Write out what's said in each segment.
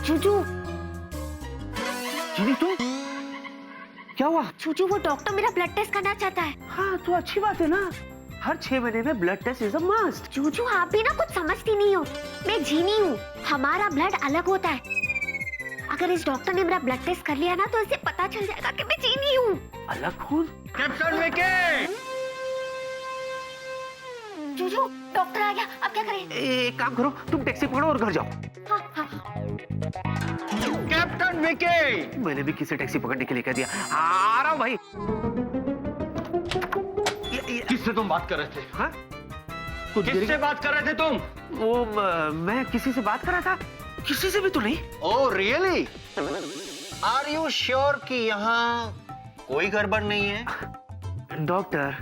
चूचू चीनी तुम क्या हुआ? चूचू, वो डॉक्टर मेरा ब्लड टेस्ट करना चाहता है। हाँ तो अच्छी बात है ना, हर 6 महीने में blood test is a must. Chuchu, आप भी ना कुछ समझती नहीं हो। मैं जीनी हूँ, हमारा ब्लड अलग होता है। अगर इस डॉक्टर ने मेरा ब्लड टेस्ट कर लिया ना तो इसे पता चल जाएगा कि मैं जीनी हूँ। अलग खून? कैप्टन विकी! चूचू, डॉक्टर आ गया, अब क्या करें? एक काम करो, तुम टैक्सी पकड़ो और घर जाओ। हाँ, हाँ। कैप्टन विकी! मैंने भी किसी टैक्सी पकड़ने के लिए कह दिया। आ रहा हूँ भाई। किससे तुम बात कर रहे थे? हाँ? कुछ देर किससे बात कर रहे थे तुम? वो मैं किसी से बात कर रहा था। किसी से भी तो नहीं। Oh really? Are you sure कि यहाँ कोई गड़बड़ नहीं है? डॉक्टर,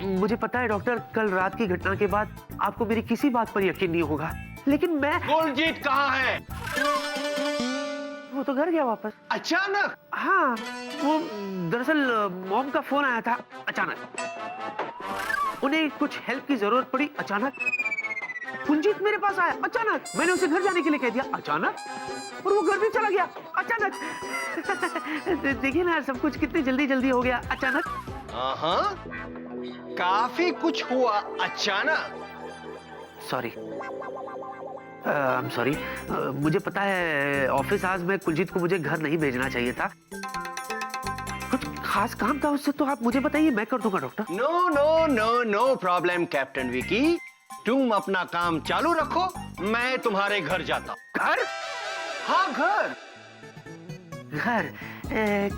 मुझे पता है डॉक्टर, कल रात की घटना के बाद आपको मेरी किसी बात पर यकीन नहीं होगा, लेकिन मैं... कुलजीत कहाँ है? वो तो घर गया वापस। अचानक? हाँ, वो दरअसल मॉम का फोन आया था अचानक। उन्हें कुछ हेल्प की जरूरत पड़ी अचानक। कुलजीत मेरे पास आया अचानक। मैंने उसे घर जाने के लिए कह दिया अचानक, और वो घर भी चला गया अचानक। देखिए ना, सब कुछ कितनी जल्दी जल्दी हो गया अचानक। हाँ, काफी कुछ हुआ अचानक। Sorry, I am sorry. मुझे पता है ऑफिस आज में कुलजीत को मुझे घर नहीं भेजना चाहिए था। कुछ खास काम था उससे, तो आप मुझे बताइए, मैं कर दूंगा doctor. No no no no problem captain Vicky, तुम अपना काम चालू रखो, मैं तुम्हारे घर जाता हूँ। घर? हाँ घर। घर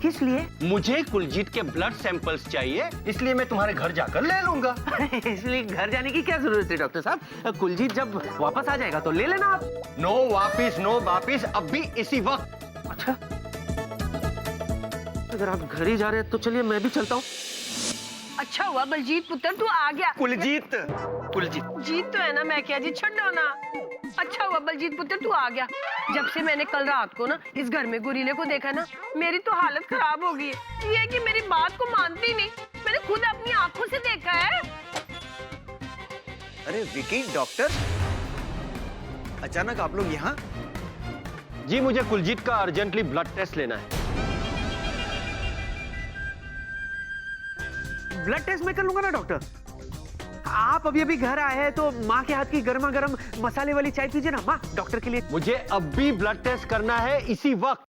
किस लिए? मुझे कुलजीत के ब्लड सैंपल्स चाहिए, इसलिए मैं तुम्हारे घर जाकर ले लूंगा। इसलिए घर जाने की क्या जरूरत है डॉक्टर साहब? कुलजीत जब वापस आ जाएगा तो ले लेना आप। नो वापिस, अब भी इसी वक्त। अच्छा, अगर आप घर ही जा रहे हैं तो चलिए मैं भी चलता हूँ। अच्छा हुआ बलजीत पुत्र तू आ गया। कुलजीत जीत तो है ना, मैं क्या जी, छड़ो ना। अच्छा हुआ बलजीत पुत्र तू आ गया। जब से मैंने कल रात को ना इस घर में गुरीले को देखा ना, मेरी तो हालत खराब हो गई है। ये है कि मेरी बात को मानती नहीं, मैंने खुद अपनी आंखों से देखा है। अरे विकी, डॉक्टर, अचानक आप लोग यहाँ? जी, मुझे कुलजीत का अर्जेंटली ब्लड टेस्ट लेना है। ब्लड टेस्ट मैं कर लूंगा ना डॉक्टर। आप अभी अभी घर आए हैं तो माँ के हाथ की गर्मा गर्म मसाले वाली चाय पीजिए ना माँ, डॉक्टर के लिए। मुझे अब भी ब्लड टेस्ट करना है इसी वक्त।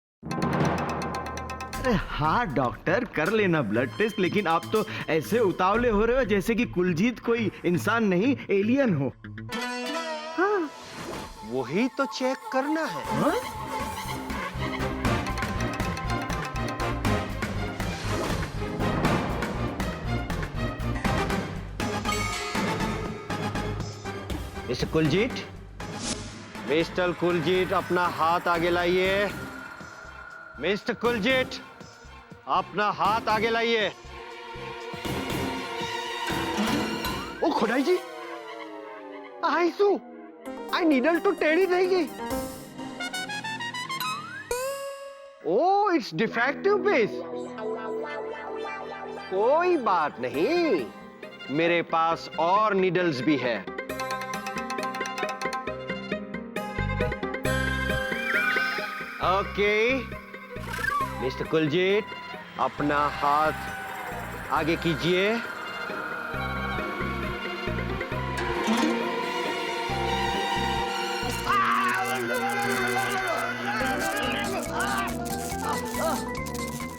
अरे हाँ डॉक्टर, कर लेना ब्लड टेस्ट, लेकिन आप तो ऐसे उतावले हो रहे हो जैसे कि कुलजीत कोई इंसान नहीं, एलियन हो। हाँ, वही तो चेक करना है। हाँ? मिस्टर कुलजीत, अपना हाथ आगे लाइए। मिस्टर कुलजीत, अपना हाथ आगे लाइए। ओ खुदाई जी, आईसू, आई नीडल तो टेढ़ी रहेगी। Oh it's defective piece. कोई बात नहीं, मेरे पास और नीडल्स भी है। ओके, मिस्टर कुलजीत, अपना हाथ आगे कीजिए।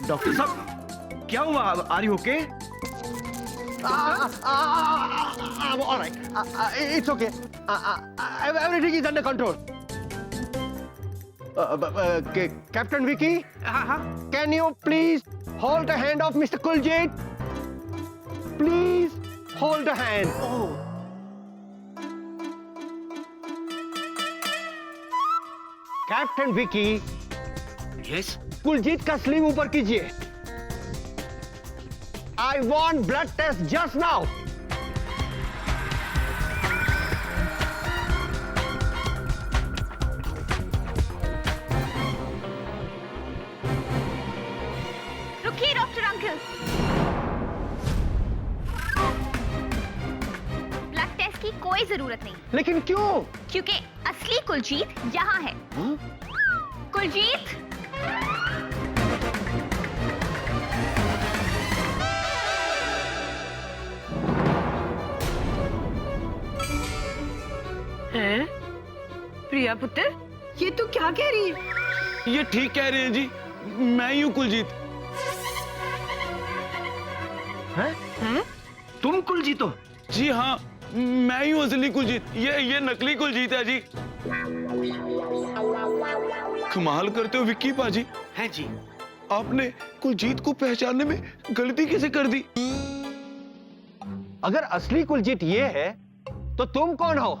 डॉक्टर साहब, क्या हुआ? Are you okay? Alright, it's okay. Everything is under control. Captain Vicky, हाँ हाँ। can you please hold the hand of Mr. Kuljit? Please hold the hand. Captain Vicky, yes, Kuljeet का स्लीव ऊपर कीजिए। I want blood test just now. रुकिए doctor uncle, blood test की कोई जरूरत नहीं, लेकिन क्यों? क्योंकि असली कुलजीत यहाँ है। कुलजीत, हैं? प्रिया पुत्र, ये तू क्या कह रही है? ये ठीक कह रहे हैं जी, मैं ही हूँ कुलजीत। हैं? तुम कुलजीत हो? जी हाँ, मैं ही हूँ असली कुलजीत। ये नकली कुलजीत है जी। कमाल करते हो विक्की पाजी, है जी। आपने कुलजीत को पहचानने में गलती कैसे कर दी? अगर असली कुलजीत ये है तो तुम कौन हो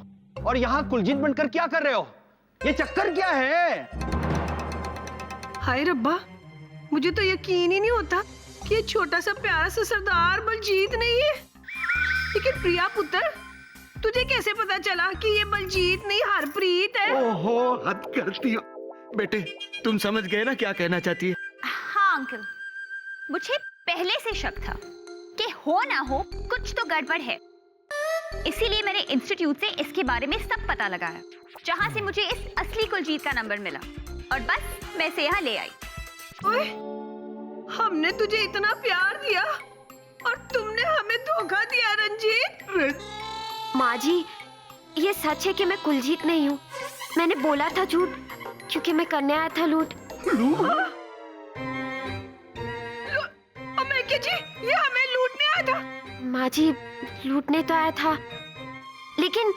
और यहाँ कुलजीत बनकर क्या कर रहे हो? ये चक्कर क्या है? हाय रब्बा, मुझे तो यकीन ही नहीं होता कि ये छोटा सा प्यारा सा सरदार बलजीत नहीं है। लेकिन प्रिया पुत्र, तुझे कैसे पता चला कि ये बलजीत नहीं हरप्रीत है? ओहो, हद करती हो। बेटे, तुम समझ गए ना क्या कहना चाहती है? हाँ अंकल, मुझे पहले से शक था कि हो ना हो कुछ तो गड़बड़ है। इसीलिए मैंने इंस्टीट्यूट से इसके बारे में सब पता लगाया, जहाँ से मुझे इस असली कुलजीत का नंबर मिला और बस मैं इसे यहाँ ले आई। ओए, हमने तुझे इतना प्यार दिया और तुमने हमें धोखा दिया रंजीत। माँ जी, ये सच है कि मैं कुलजीत नहीं हूँ। मैंने बोला था झूठ क्योंकि मैं करने आया था लूट। अमेरिका जी, ये हमें लूटने आया था। माँ जी, लूटने तो आया था, लेकिन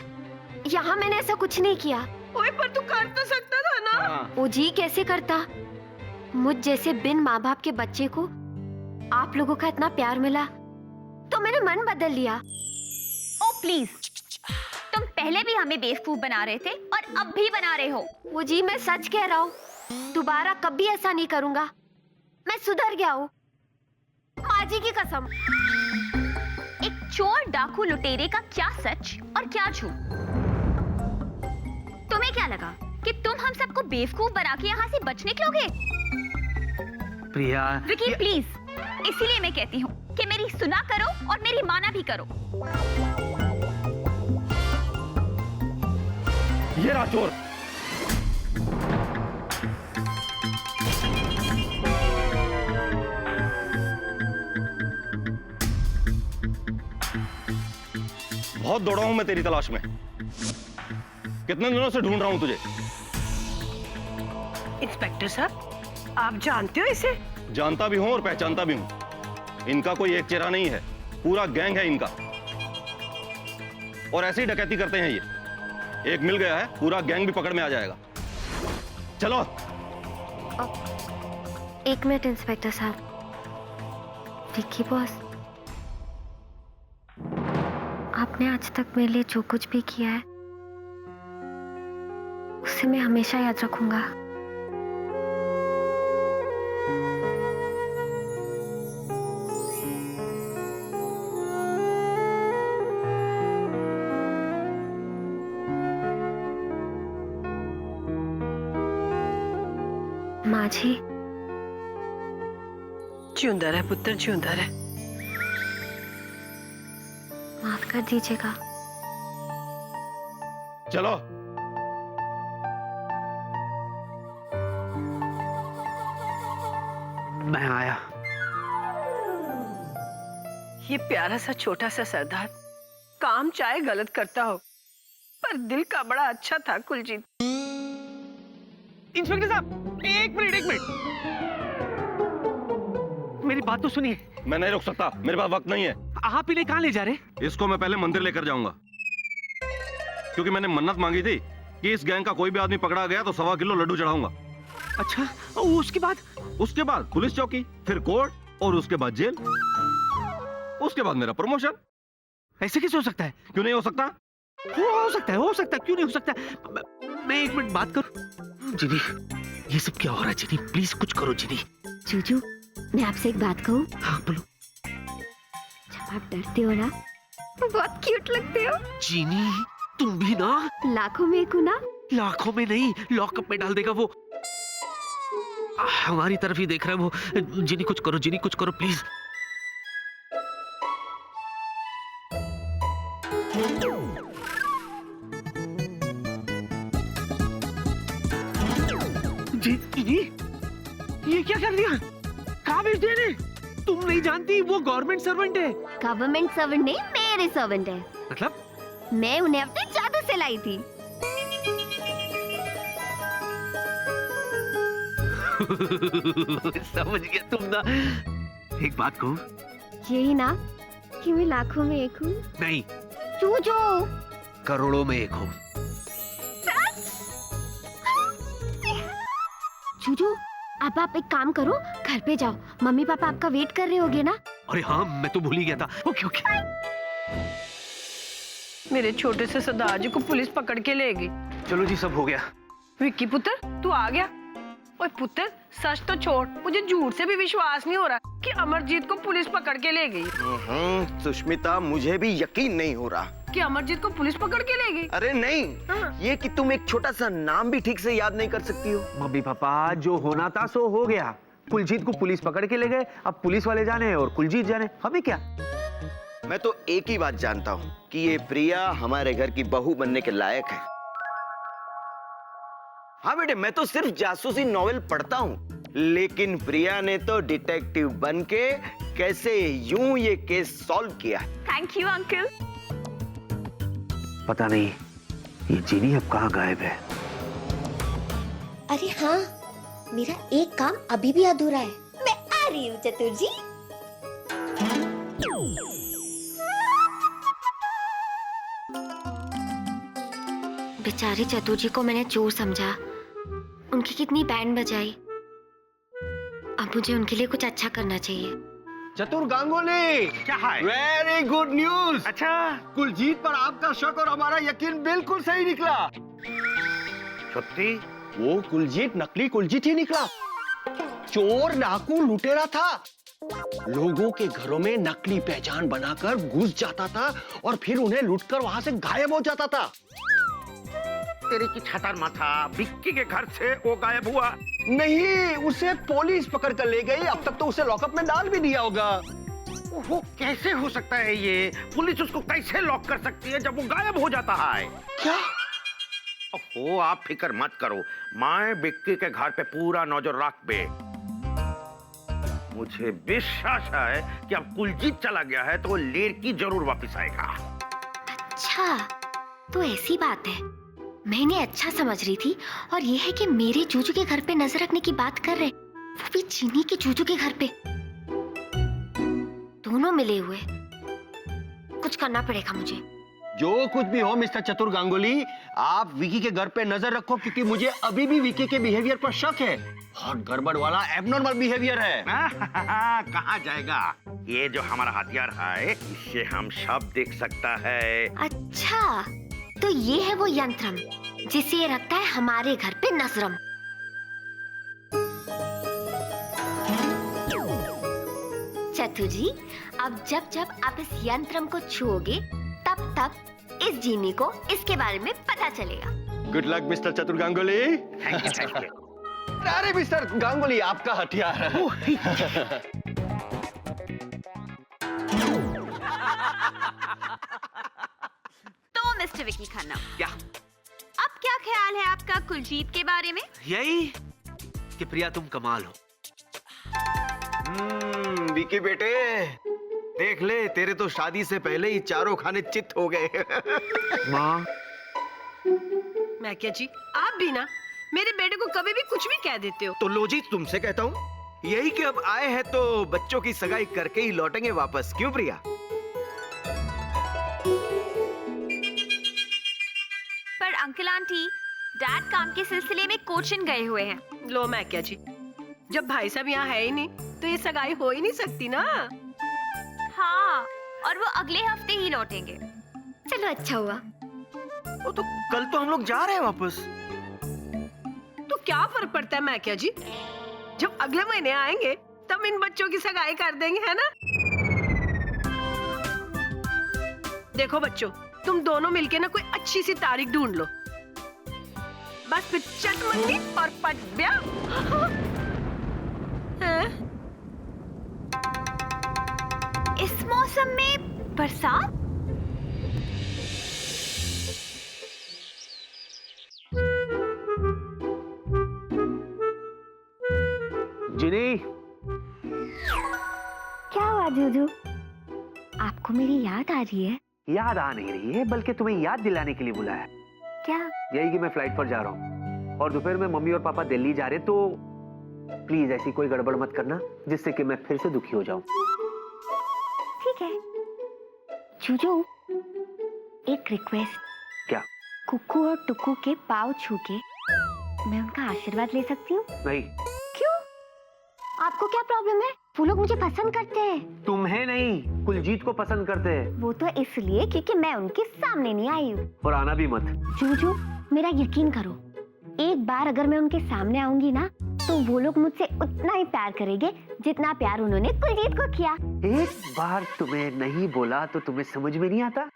यहाँ मैंने ऐसा कुछ नहीं किया। ओए, पर तू कर तो सकता था ना। ओ जी, कैसे करता? मुझ जैसे बिन माँ बाप के बच्चे को आप लोगों का इतना प्यार मिला तो मैंने मन बदल लिया। ओ प्लीज, तुम पहले भी हमें बेवकूफ बना रहे थे और अब भी बना रहे हो। वो जी, मैं सच कह रहा हूँ, दोबारा कभी ऐसा नहीं करूँगा। मैं सुधर गया हूँ, माँ जी की कसम। एक चोर डाकू लुटेरे का क्या सच और क्या झूठ? तुम्हें क्या लगा कि तुम हम सबको बेवकूफ बना के यहाँ से बच निकलोगे? प्रिया, विकी प्लीज, इसीलिए मैं कहती हूँ कि मेरी सुना करो और मेरी माना भी करो। ये रहा चोर। बहुत दौड़ा हूं मैं तेरी तलाश में। कितने दिनों से ढूंढ रहा हूं तुझे। इंस्पेक्टर साहब, आप जानते हो इसे? जानता भी हूं और पहचानता भी हूं। इनका कोई एक चेहरा नहीं है, पूरा गैंग है इनका। और ऐसे ही डकैती करते हैं ये। एक मिल गया है, पूरा गैंग भी पकड़ में आ जाएगा। चलो। एक मिनट इंस्पेक्टर साहब। विक्की बॉस, आपने आज तक मेरे लिए जो कुछ भी किया है उसे मैं हमेशा याद रखूंगा। माँ जी, जिंदा रहे पुत्र, जिंदा रहे। माफ कर दीजिएगा। चलो। मैं आया। ये प्यारा सा छोटा सा सरदार काम चाहे गलत करता हो, पर दिल का बड़ा अच्छा था कुलजीत। इंस्पेक्टर साहब, एक मिनट। मेरी बात तो सुनिए। मैं नहीं रुक सकता, मेरे पास वक्त नहीं है। आप इन्हें कहाँ ले जा रहे? इसको मैं पहले मंदिर लेकर जाऊंगा, क्योंकि मैंने मन्नत मांगी थी कि इस गैंग का कोई भी आदमी पकड़ा गया तो 1.25 किलो लड्डू चढ़ाऊंगा। अच्छा, उसके बाद? उसके बाद पुलिस चौकी, फिर कोर्ट और उसके बाद जेल। उसके बाद मेरा प्रमोशन। ऐसे कैसे हो सकता है? क्यों नहीं हो सकता? हो सकता है, क्यों नहीं हो सकता? मैं एक मिनट बात करूं। जिनी, ये सब क्या हो रहा है? जिनी, प्लीज कुछ करो जिनी। जूजू, मैं आपसे एक बात कहूँ? हाँ बोलो। जब आप डरते हो ना तो बहुत क्यूट लगते हो। जिनी, तुम भी ना। लाखों में एक हूँ ना? लाखों में नहीं, लॉकअप में डाल देगा वो। हमारी तरफ ही देख रहा है वो। जिनी कुछ करो, जिनी कुछ करो प्लीज। चिनी, ये क्या कर दिया? कहाँ भेज दिया ने? तुम नहीं जानती वो गवर्नमेंट सर्वेंट है। गवर्नमेंट सर्वेंट नहीं, मेरे सर्वेंट है। मतलब? मैं उन्हें अपने जादू से लाई थी। समझ गया तुम ना। एक बात कहूँ? यही ना कि मैं लाखों में एक हूँ। नहीं, चूजो करोड़ों में एक हूँ। चूजो, अब आप एक काम करो, घर पे जाओ, मम्मी पापा आपका वेट कर रहे होंगे ना। अरे हाँ, मैं तो भूल ही गया था। Okay okay. मेरे छोटे से सरदार जी को पुलिस पकड़ के ले गई। चलो जी, सब हो गया। विक्की पुत्र, तू आ गया? ओए पुत्र, सच तो छोड़, मुझे झूठ से भी विश्वास नहीं हो रहा कि अमरजीत को पुलिस पकड़ के ले गई। सुष्मिता, मुझे भी यकीन नहीं हो रहा कि अमरजीत को पुलिस पकड़ के ले गई। अरे नहीं, हाँ। ये कि तुम एक छोटा सा नाम भी ठीक से याद नहीं कर सकती हो। मम्मी पापा, जो होना था सो हो गया। कुलजीत को पुलिस पकड़ के ले गए, अब पुलिस वाले जाने और कुलजीत जाने, हमें क्या। मैं तो एक ही बात जानता हूँ कि ये प्रिया हमारे घर की बहू बनने के लायक है। हाँ बेटे, मैं तो सिर्फ जासूसी नॉवेल पढ़ता हूँ, लेकिन प्रिया ने तो डिटेक्टिव बन के कैसे यूं ये केस सॉल्व किया। Thank you uncle. पता नहीं ये चीनी अब कहाँ गायब है। अरे हाँ, मेरा एक काम अभी भी अधूरा है। मैं आ रही हूँ चतुर जी। बेचारे चतुर जी को मैंने चोर समझा, उनकी कितनी बैंड बजाई। अब मुझे उनके लिए कुछ अच्छा करना चाहिए। चतुर गांगुली, क्या है? Very good news. अच्छा, कुलजीत पर आपका शक और हमारा यकीन बिल्कुल सही निकला। सच्ची? वो कुलजीत नकली कुलजीत ही निकला। चोर, डाकू, लुटेरा था। लोगों के घरों में नकली पहचान बनाकर घुस जाता था और फिर उन्हें लूटकर वहां से गायब हो जाता था। तेरे की छतर माथा, विक्की के घर से वो गायब हुआ। नहीं, उसे पुलिस पकड़ कर ले गई। अब तक तो उसे लॉकअप में डाल भी दिया होगा। वो कैसे हो सकता है ये? पुलिस उसको कैसे लॉक कर सकती है जब वो गायब हो जाता है? क्या? ओहो, आप फिक्र मत करो, मैं विक्की के घर पे पूरा नजर रख बे। मुझे विश्वास है कि अब कुलजीत चला गया है तो वो लड़की जरूर वापस आएगा। अच्छा, तो ऐसी बात है। मैंने अच्छा समझ रही थी, और ये है कि मेरे जूजू के घर पे नजर रखने की बात कर रहे, वो भी चीनी के जूजू के घर पे। दोनों मिले हुए। कुछ करना पड़ेगा मुझे। जो कुछ भी हो मिस्टर चतुर गांगुली, आप विकी के घर पे नजर रखो, क्योंकि मुझे अभी भी विकी के बिहेवियर पर शक है। बहुत गड़बड़ वाला एबनॉर्मल बिहेवियर है। कहाँ जाएगा? ये जो हमारा हथियार है, इससे हम सब देख सकता है। अच्छा, तो ये है वो यंत्रम जिसे ये रखता है हमारे घर पे नजरम। चतु जी, अब जब जब आप इस यंत्रम को छुओगे, तब तब इस जीनी को इसके बारे में पता चलेगा। गुड लक मिस्टर चतुर Ganguly. Thank you, thank you. अरे मिस्टर गांगुली, आपका हथियार है। तो मिस्टर विकी खन्ना, क्या? अब क्या ख्याल है आपका कुलजीत के बारे में? यही कि प्रिया तुम कमाल हो। विकी बेटे, देख ले, तेरे तो शादी से पहले ही चारों खाने चित हो गए। माँ, मैं क्या जी, आप भी ना मेरे बेटे को कभी भी कुछ भी कह देते हो। तो लो जी, तुमसे कहता हूँ, यही कि अब आए हैं तो बच्चों की सगाई करके ही लौटेंगे वापस। क्यों प्रिया? पर अंकल आंटी, डैड काम के सिलसिले में कोचिन गए हुए हैं। लो मैं क्या जी, जब भाई साहब यहाँ है ही नहीं तो ये सगाई हो ही नहीं सकती ना। हाँ, और वो अगले हफ्ते ही लौटेंगे। चलो, अच्छा हुआ। वो तो कल तो हम लोग जा रहे हैं वापस। तो क्या फर्क पड़ता है मैं क्या जी, जब अगले महीने आएंगे तब इन बच्चों की सगाई कर देंगे, है ना। देखो बच्चों, तुम दोनों मिलके ना कोई अच्छी सी तारीख ढूंढ लो, बस फिर चट मंडी और पट ब्याह। हैं? इस मौसम में बरसात? जिनी, क्या हुआ जूजू? आपको मेरी याद आ रही है? याद आ नहीं रही है, बल्कि तुम्हें याद दिलाने के लिए बुलाया। क्या? यही कि मैं फ्लाइट पर जा रहा हूँ और दोपहर में मम्मी और पापा दिल्ली जा रहे, तो प्लीज ऐसी कोई गड़बड़ मत करना जिससे कि मैं फिर से दुखी हो जाऊं। ठीक है। जूजू, एक रिक्वेस्ट। क्या? कुक्कू और टुक्कू के पाँव छू के मैं उनका आशीर्वाद ले सकती हूँ? नहीं। क्यों? आपको क्या प्रॉब्लम है? वो लोग मुझे पसंद करते हैं। तुम्हें नहीं, कुलजीत को पसंद करते हैं। वो तो इसलिए क्योंकि मैं उनके सामने नहीं आई हूँ। और आना भी मत। जूजू, मेरा यकीन करो, एक बार अगर मैं उनके सामने आऊंगी ना, तो वो लोग मुझसे उतना ही प्यार करेंगे जितना प्यार उन्होंने कुलजीत को किया। एक बार तुम्हें नहीं बोला तो तुम्हें समझ में नहीं आता?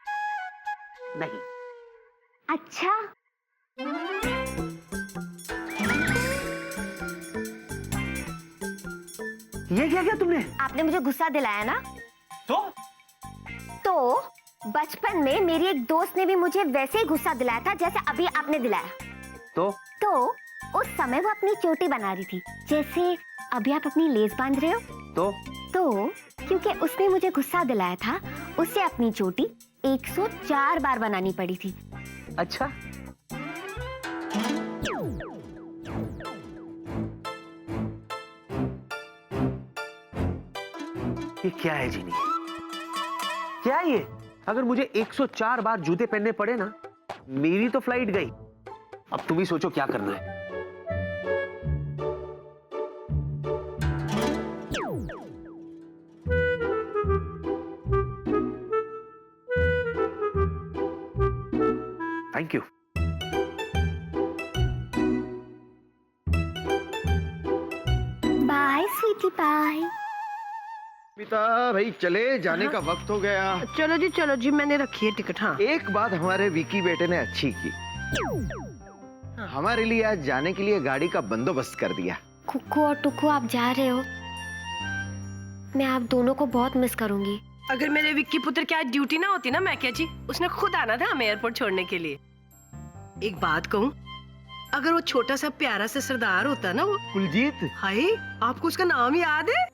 नहीं। अच्छा, ये क्या किया तुमने? आपने मुझे गुस्सा दिलाया ना? तो बचपन में मेरी एक दोस्त ने भी मुझे वैसे ही गुस्सा दिलाया था जैसे अभी आपने दिलाया। तो उस समय वो अपनी चोटी बना रही थी, जैसे अभी आप अपनी लेस बांध रहे हो। तो क्योंकि उसने मुझे गुस्सा दिलाया था, उसे अपनी चोटी 104 बार बनानी पड़ी थी। अच्छा, ये क्या है जीनी? क्या है ये? अगर मुझे 104 बार जूते पहनने पड़े ना, मेरी तो फ्लाइट गई। अब तुम ही सोचो क्या करना है। Thank you. बाय स्वीटी पाई। पिता भाई चले जाने का वक्त हो गया। चलो जी, मैंने रखी है टिकट। हाँ, एक बात हमारे विकी बेटे ने अच्छी की, हमारे लिए आज जाने के लिए गाड़ी का बंदोबस्त कर दिया। कुक्कू और टुक्कू, आप जा रहे हो, मैं आप दोनों को बहुत मिस करूंगी। अगर मेरे विक्की पुत्र की आज ड्यूटी ना होती ना मैकिया जी, उसने खुद आना था हमें एयरपोर्ट छोड़ने के लिए। एक बात कहूँ, अगर वो छोटा सा प्यारा सा सरदार होता ना, वो कुलजीत, हाय, आपको उसका नाम याद है?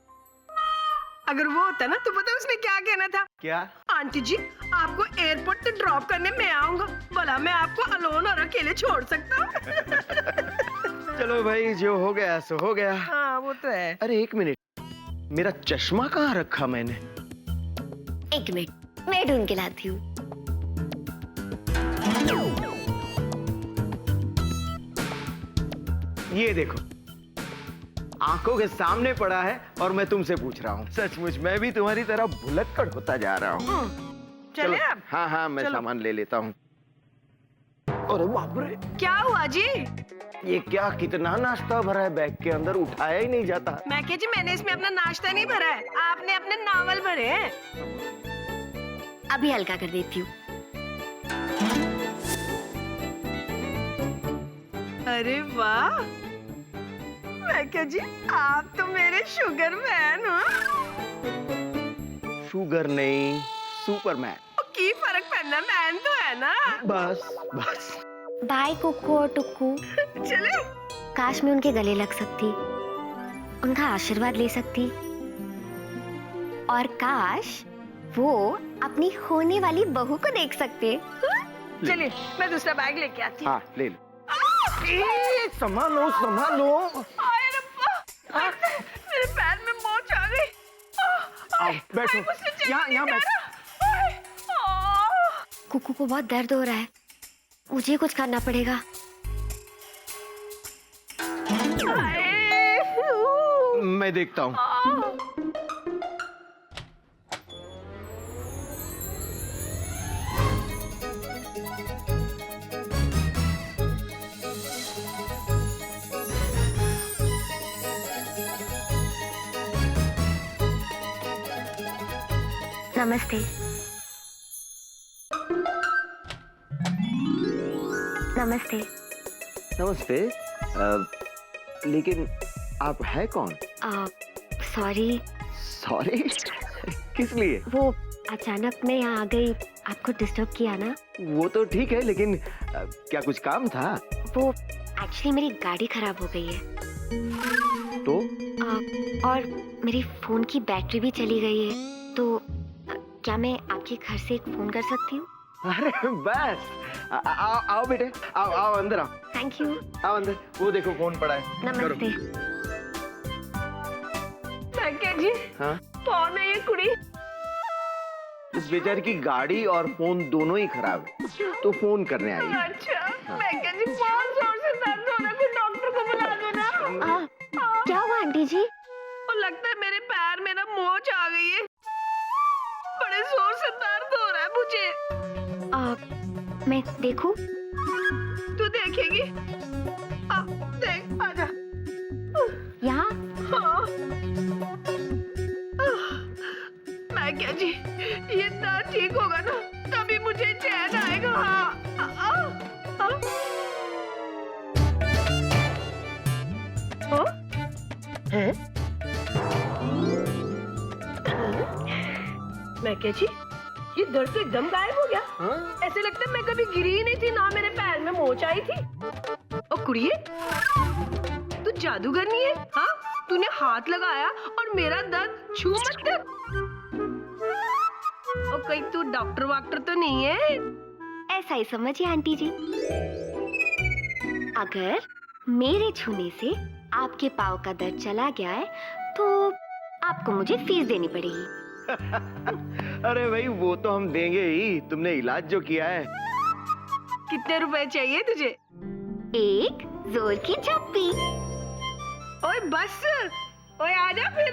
अगर वो होता ना, तो पता उसने क्या कहना था? क्या? आंटी जी, आपको एयरपोर्ट तक ड्रॉप करने मैं आऊंगा, भला मैं आपको अलोन और अकेले छोड़ सकता हूँ? चलो भाई, जो हो गया सो हो गया। हाँ, वो तो है। अरे एक मिनट, मेरा चश्मा कहाँ रखा मैंने? एक मिनट, मैं ढूंढ के लाती हूँ। ये देखो, आंखों के सामने पड़ा है और मैं तुमसे पूछ रहा हूँ। सचमुच मैं भी तुम्हारी तरह भुलक्कड़ होता जा रहा हूँ। चले अब? हाँ, मैं चलो। सामान ले लेता हूँ। अरे बाप रे, क्या हुआ जी? ये क्या, कितना नाश्ता भरा है बैग के अंदर, उठाया ही नहीं जाता। मैकिया जी, मैंने इसमें अपना नाश्ता नहीं भरा है, आपने अपने नावल भरे हैं। अभी हल्का कर देती हूँ। अरे वाह, मैकिया जी, आप तो मेरे शुगर मैन हो। शुगर नहीं, सुपरमैन। की फर्क पड़ना, मैन तो है ना। बस। बाय कुक्कू और टुक्कू। चले। काश मैं उनके गले लग सकती, उनका आशीर्वाद ले सकती, और काश वो अपनी होने वाली बहू को देख सकते। चलिए, मैं दूसरा बैग लेके आती हूँ। हाँ, ले लो। संभालो। आए रब्बा, मेरे पैर में मोच आ गई। आओ, बैठो। यहाँ बैठो। कुक्कू को बहुत दर्द हो रहा है, मुझे कुछ करना पड़ेगा। मैं देखता हूँ। नमस्ते। नमस्ते। लेकिन आप है कौन? सॉरी। किस लिए? वो अचानक मैं यहाँ आ गई, आपको डिस्टर्ब किया ना? वो तो ठीक है, लेकिन क्या कुछ काम था? वो एक्चुअली मेरी गाड़ी खराब हो गई है, तो और मेरी फोन की बैटरी भी चली गई है, तो क्या मैं आपके घर से एक फोन कर सकती हूँ? अरे बस आओ आओ बेटे, आओ आओ अंदर आओ, थैंक यू। आओ अंदर। वो देखो फोन पड़ा है। नमस्ते। मैं क्या जी, हाँ, कौन है ये कुड़ी? इस बेचारे की गाड़ी और फोन दोनों ही खराब है, तो फोन करने आई है। अच्छा, मैं क्या जी, बहुत जोर से दर्द हो रहा है, कोई डॉक्टर को बुला दो ना। क्या हुआ आंटी जी? और लगता है मेरे पैर में ना मोच आ गई है, बड़े जोर से दर्द हो रहा है मुझे। मैं देखूं? तू देखेगी? देख, आजा। यहाँ? हाँ। मैं क्या जी, ये दर्द ठीक होगा ना, तभी मुझे चैन आएगा। मैं क्या जी, ये दर्द तो एकदम गायब हो गया। ऐसे लगता है मैं कभी गिरी ही नहीं थी, ना मेरे पैर में मोच आई थी। और कुड़िए, तू जादूगरनी है? हाँ, तूने हाथ लगाया और मेरा दर्द छू मत कर। और कहीं तू डॉक्टर वाक्टर तो नहीं है? ऐसा ही समझिए आंटी जी। अगर मेरे छूने से आपके पाँव का दर्द चला गया है, तो आपको मुझे फीस देनी पड़ेगी। अरे भाई वो तो हम देंगे ही, तुमने इलाज जो किया है। कितने रुपए चाहिए तुझे? एक जोर की झप्पी। ओए बस, ओए आजा फिर।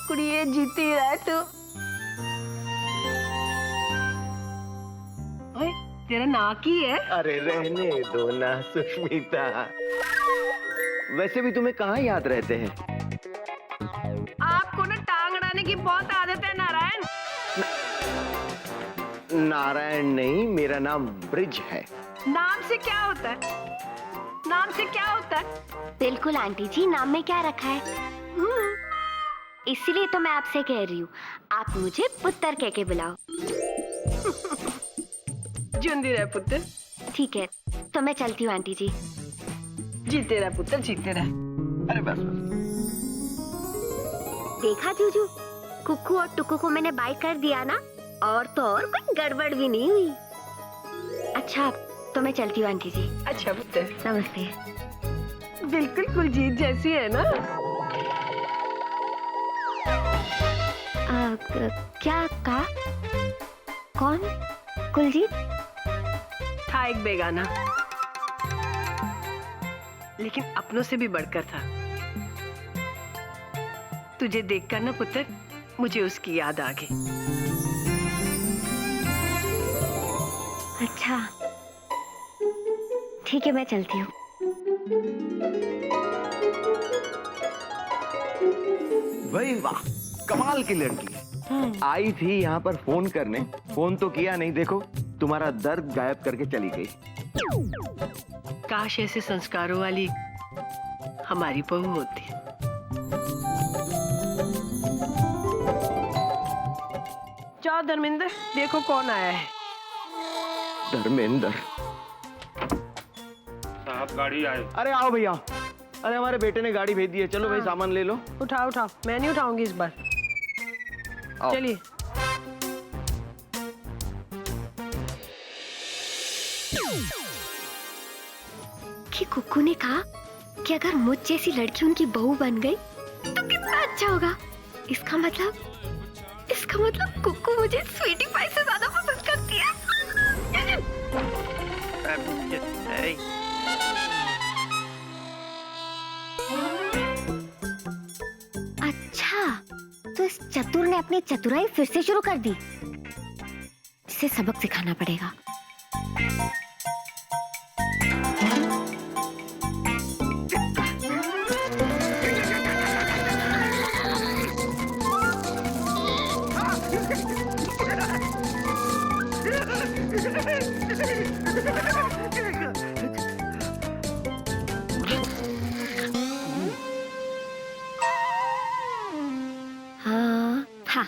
कुड़िए जीती रह तू। ओए, तेरा नाक ही है? अरे रहने दो ना सुष्मिता, वैसे भी तुम्हें कहाँ याद रहते हैं? आपको ना टांग अड़ाने की बहुत आदत है नारायण। नारायण नहीं, मेरा नाम ब्रिज है। नाम से क्या होता है? नाम से क्या होता है? बिल्कुल आंटी जी, नाम में क्या रखा है? इसीलिए तो मैं आपसे कह रही हूँ, आप मुझे पुत्र कह के बुलाओ। जिंदी रह पुत्र। ठीक है, तो मैं चलती हूँ आंटी जी। जीते रह पुत्र, जीते रह। अरे बस बस। देखा जूजू, कुक्कू और टुक्कू को मैंने बाय कर दिया ना, और तो और कोई गड़बड़ भी नहीं हुई। अच्छा, तो मैं चलती हूँ आंटी जी। अच्छा पुत्र। नमस्ते। बिल्कुल कुलजीत जैसी है ना। क्या कहा? कौन? कुलजीत? था एक बेगाना, लेकिन अपनों से भी बढ़कर था। तुझे देखकर ना पुत्र, मुझे उसकी याद आ गई। अच्छा, ठीक है, मैं चलती हूँ। भाई वाह, कमाल की लड़की। आई थी यहाँ पर फोन करने, फोन तो किया नहीं, देखो तुम्हारा दर्द गायब करके चली गई। काश ऐसे संस्कारों वाली हमारी बहू होती। जाओ धर्मेंद्र, देखो कौन आया है। धर्मेंद्र साहब गाड़ी आए। अरे आओ भैया, अरे हमारे बेटे ने गाड़ी भेज दी है, चलो भाई सामान ले लो। उठाओ उठाओ, मैं नहीं उठाऊंगी इस बार। आओ। चलिए। कि कुक्कू ने कहा कि अगर मुझ जैसी लड़की उनकी बहू बन गई तो कितना अच्छा होगा। इसका मतलब कुक्कू मुझे स्वीटी पाई से ज्यादा पसंद करती है। अच्छा, तो इस चतुर ने अपनी चतुराई फिर से शुरू कर दी। इसे सबक सिखाना पड़ेगा। हाँ, था।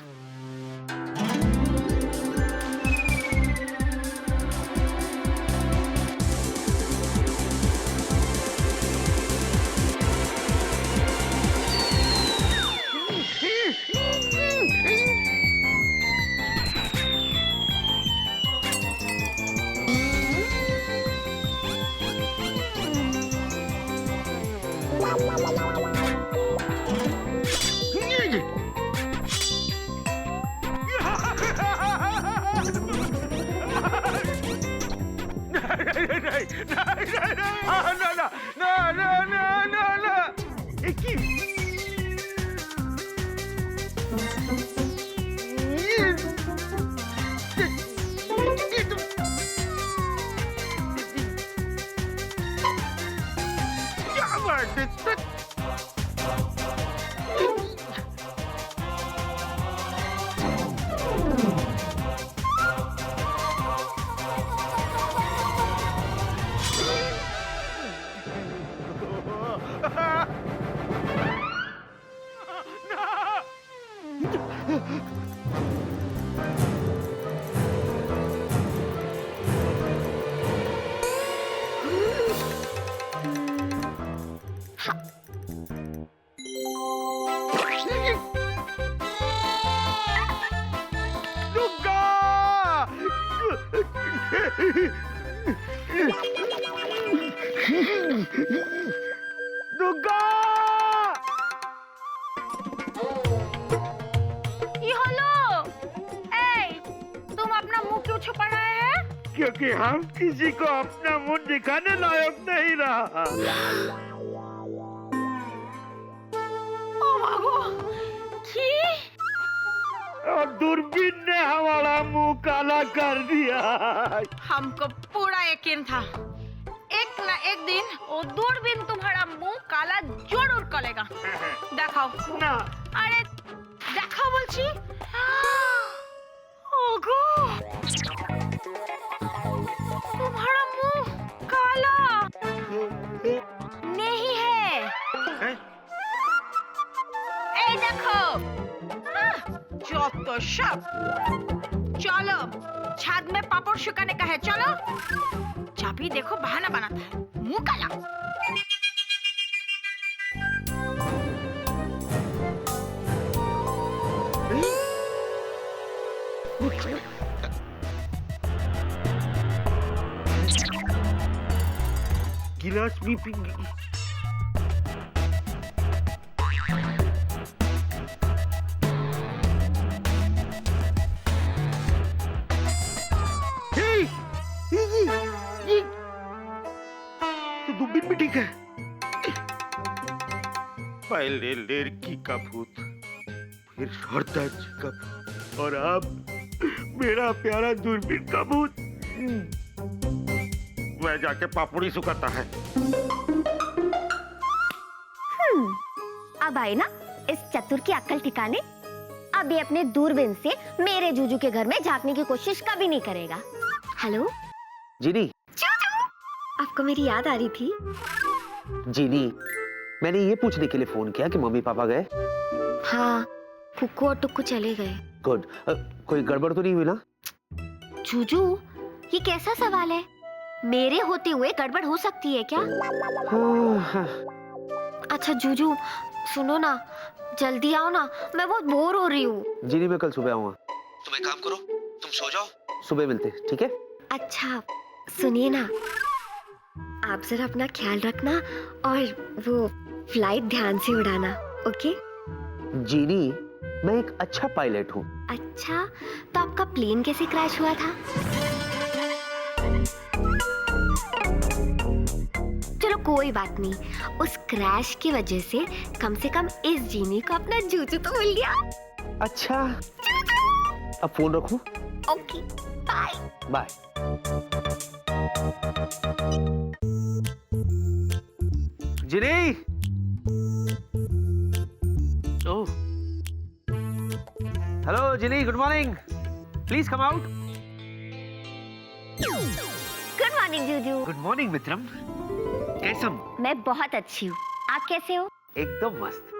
ये हेलो, ए, तुम अपना मुंह क्यों छुपा रहे हैं? क्योंकि हम किसी को अपना मुंह दिखाने लायक नहीं रहा। ओ मागो, की? और दूरबीन ने हमारा मुंह काला कर दिया। हमको पूरा यकीन था, एक ना एक दिन वो दूरबीन तुम्हारा मुंह काला जरूर करेगा। देखाओ ना, अरे देखाओ बोलছি। ओगो, तुम्हारा मुंह काला नहीं है। ए देखो, जो तो सब। चलो छाद में पापड़ सुखाने का है, चलो। जब भी देखो बहाना बनाता है, मुंह काला। गिलास भी पी। दूरबीन भी ठीक है। पहले लड़की का भूत, फिर शारदा जी का भूत, और अब मेरा प्यारा दूरबीन का भूत। वह जाके पापड़ी सुखाता है। अब आई ना इस चतुर की अक्ल ठिकाने। अब ये अपने दूरबीन से मेरे जूजू के घर में झांकने की कोशिश कभी नहीं करेगा। हेलो जीनी, आपको मेरी याद आ रही थी? जीनी, मैंने ये पूछने के लिए फोन किया कि मम्मी पापा गए। हाँ, कुक्कू और टुक्कू चले गए। गुड। कोई गड़बड़ तो नहीं हुई ना? जूजू, ये कैसा सवाल है? मेरे होते हुए गड़बड़ हो सकती है क्या? हाँ। अच्छा जूजू, सुनो ना, जल्दी आओ ना, मैं बहुत बोर हो रही हूँ। जीनी, मैं कल सुबह आऊंगा। तुम एक काम करो, तुम सो जाओ, सुबह मिलते हैं, ठीक है? अच्छा सुनिए ना, आप जरा अपना ख्याल रखना और वो फ्लाइट ध्यान से उड़ाना, ओके? जीनी, मैं एक अच्छा पायलट हूँ। अच्छा, तो आपका प्लेन कैसे क्रैश हुआ था? चलो कोई बात नहीं, उस क्रैश की वजह से कम इस जीनी को अपना जूजू तो मिल गया। अच्छा, अब फोन रखूं? Okay, bye. Bye. Genie! Oh, hello Genie, good morning. Please come out. Good morning Juju. Good morning मित्रम। कैसम? मैं बहुत अच्छी हूँ, आप कैसे हो? एकदम मस्त।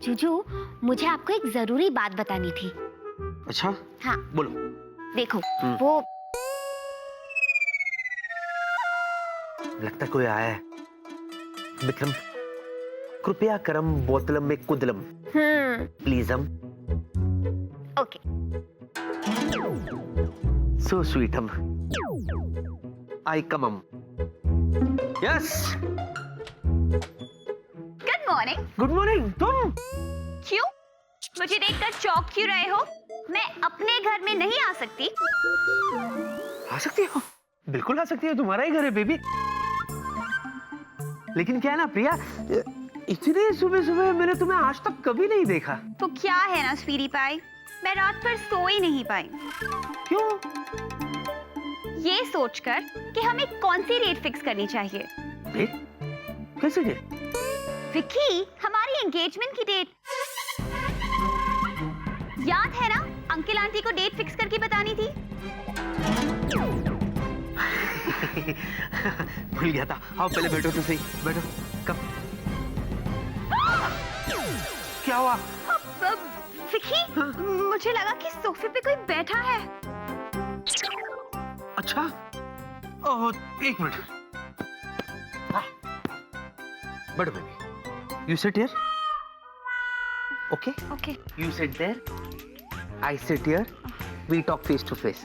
जूजू, मुझे आपको एक जरूरी बात बतानी थी। अच्छा? हाँ। बोलो। देखो, वो लगता कोई आया है। विक्रम, कृपया करम बोतलम में कुदलम। प्लीजम। ओके। सो स्वीटम। आई कमम। Yes. Good morning. Good morning. तुम? क्यों? मुझे देखकर चौंक क्यों रहे हो? मैं अपने घर में नहीं आ सकती? आ सकती हो? बिल्कुल आ सकती है, तुम्हारा ही घर है बेबी। लेकिन क्या है ना प्रिया, इतने सुबह सुबह मैंने तुम्हें आज तक कभी नहीं देखा। तो क्या है ना स्वीटी पाई, मैं रात भर सो ही नहीं पाई। क्यों? ये सोचकर कि हमें कौन सी डेट फिक्स करनी चाहिए। डेट? कैसे डेट? विक्की, हमारी एंगेजमेंट की डेट। याद है ना, अंकल आंटी को डेट फिक्स करके बतानी थी। भूल गया था। आओ पहले बैठो तो सही, बैठो। कब? क्या हुआ? विक्की, मुझे लगा कि सोफे पे कोई बैठा है। अच्छा, ओह एक मिनट। बैठो baby, you sit here. Okay okay you sit there, I sit here, we talk face to face.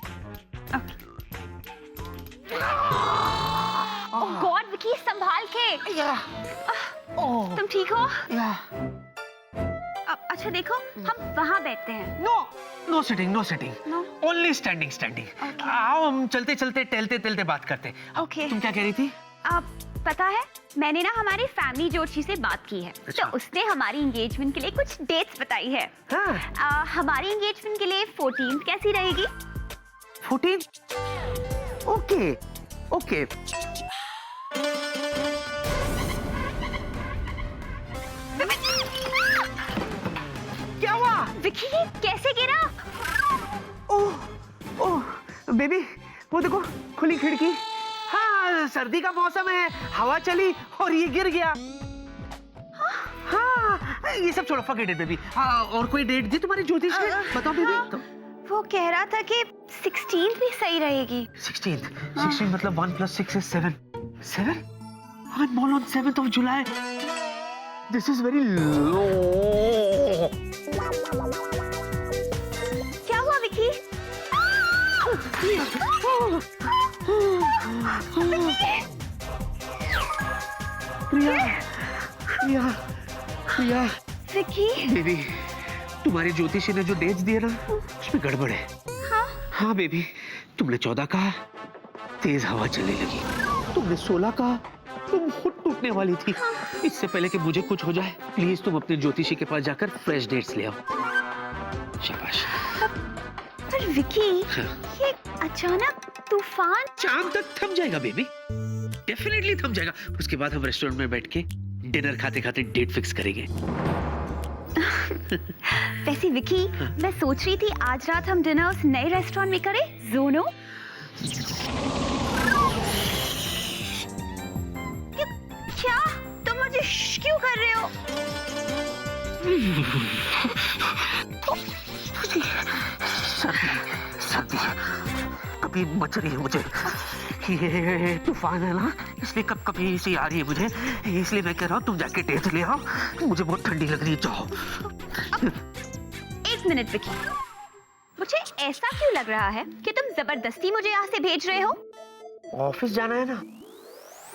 Oh God Vicky, संभाल के। तुम ठीक हो? अच्छा देखो, हम वहाँ बैठते हैं। No no sitting, no sitting, No? Only standing standing. आओ हम चलते चलते टहलते टहलते बात करते। Okay. तुम क्या कह रही थी? पता है, मैंने ना हमारी फैमिली जोशी से बात की है। अच्छा। तो उसने हमारी एंगेजमेंट के लिए कुछ डेट्स बताई है। हाँ। हमारी एंगेजमेंट के लिए 14th कैसी रहेगी? 14? Okay okay. क्या हुआ? विक्की, कैसे गिरा? ओह ओह बेबी, वो देखो खुली खिड़की। हाँ, सर्दी का मौसम है, हवा चली और ये गिर गया। हाँ, ये सब छोड़ो, फॉरगेट इट बेबी। हाँ, और कोई डेट दी तुम्हारी ज्योतिष ने? बताओ बेबी। वो कह रहा था कि 16th भी सही रहेगी। 16 मतलब 1 + 6 is 7. 7? I'm born on 7th of July. This is very low. क्या हुआ विक्की? प्रिया, प्रिया, प्रिया। विक्की? बेबी, तुम्हारे ज्योतिषी ने जो डेट्स दिए ना, उसमें गड़बड़ है। हाँ? हाँ बेबी, तुमने 14 कहा, तेज हवा चलने लगी। तुमने 16 कहा, तुम खुद टूटने वाली थी। इससे पहले कि मुझे कुछ हो जाए, प्लीज तुम अपने ज्योतिषी के पास जाकर फ्रेश डेट्स ले आओ। शाबाश। पर विक्की, हाँ। ये अचानक तूफान। शाम तक थम जाएगा बेबी, डेफिनेटली थम जाएगा। उसके बाद हम रेस्टोरेंट में बैठ के डिनर खाते खाते डेट फिक्स करेंगे। वैसे विक्की, मैं सोच रही थी आज रात हम डिनर उस नए रेस्टोरेंट में करें, ज़ोनो। क्या तुम मुझे क्यों कर रहे हो? सर्दी कभी मच रही है मुझे। ये तूफान है ना, इसलिए कब कभी सी आ रही है मुझे। इसलिए मैं कह रहा हूँ तुम जाके डेट ले आओ, मुझे बहुत ठंडी लग रही है। जाओ। एक मिनट विक्की, मुझे ऐसा क्यों लग रहा है कि तुम जबरदस्ती मुझे यहाँ से भेज रहे हो? ऑफिस जाना है ना।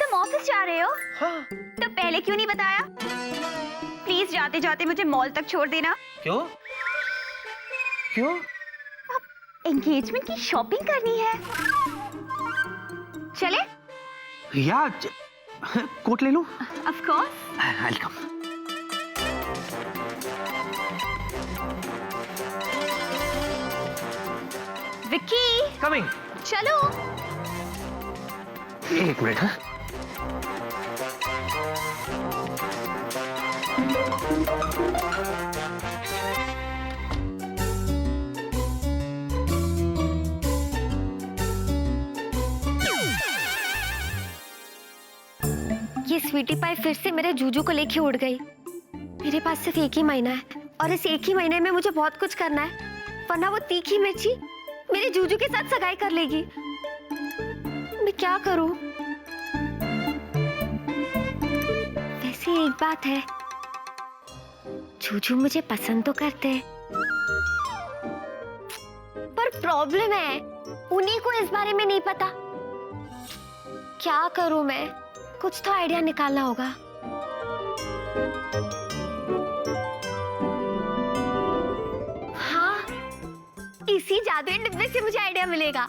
तुम ऑफिस जा रहे हो? हाँ। तो पहले क्यों नहीं बताया? प्लीज जाते जाते मुझे मॉल तक छोड़ देना। क्यों? क्यों? एंगेजमेंट की शॉपिंग करनी है। चले? या कोट ले लूं? Of course. Welcome. Vicky, coming. चलो। एक मिनट। हाँ? ये स्वीटी पाई फिर से मेरे जूजू को लेके उड़ गई। मेरे पास सिर्फ एक ही महीना है और इस एक ही महीने में मुझे बहुत कुछ करना है, वरना वो तीखी मिर्ची मेरे जूजू के साथ सगाई कर लेगी। मैं क्या करूं? वैसे एक बात है, जूजू मुझे पसंद तो करते हैं, पर प्रॉब्लम है उन्हीं को इस बारे में नहीं पता। क्या करूं मैं? कुछ तो आइडिया निकालना होगा। हाँ, इसी जादुई डिब्बे से मुझे आइडिया मिलेगा।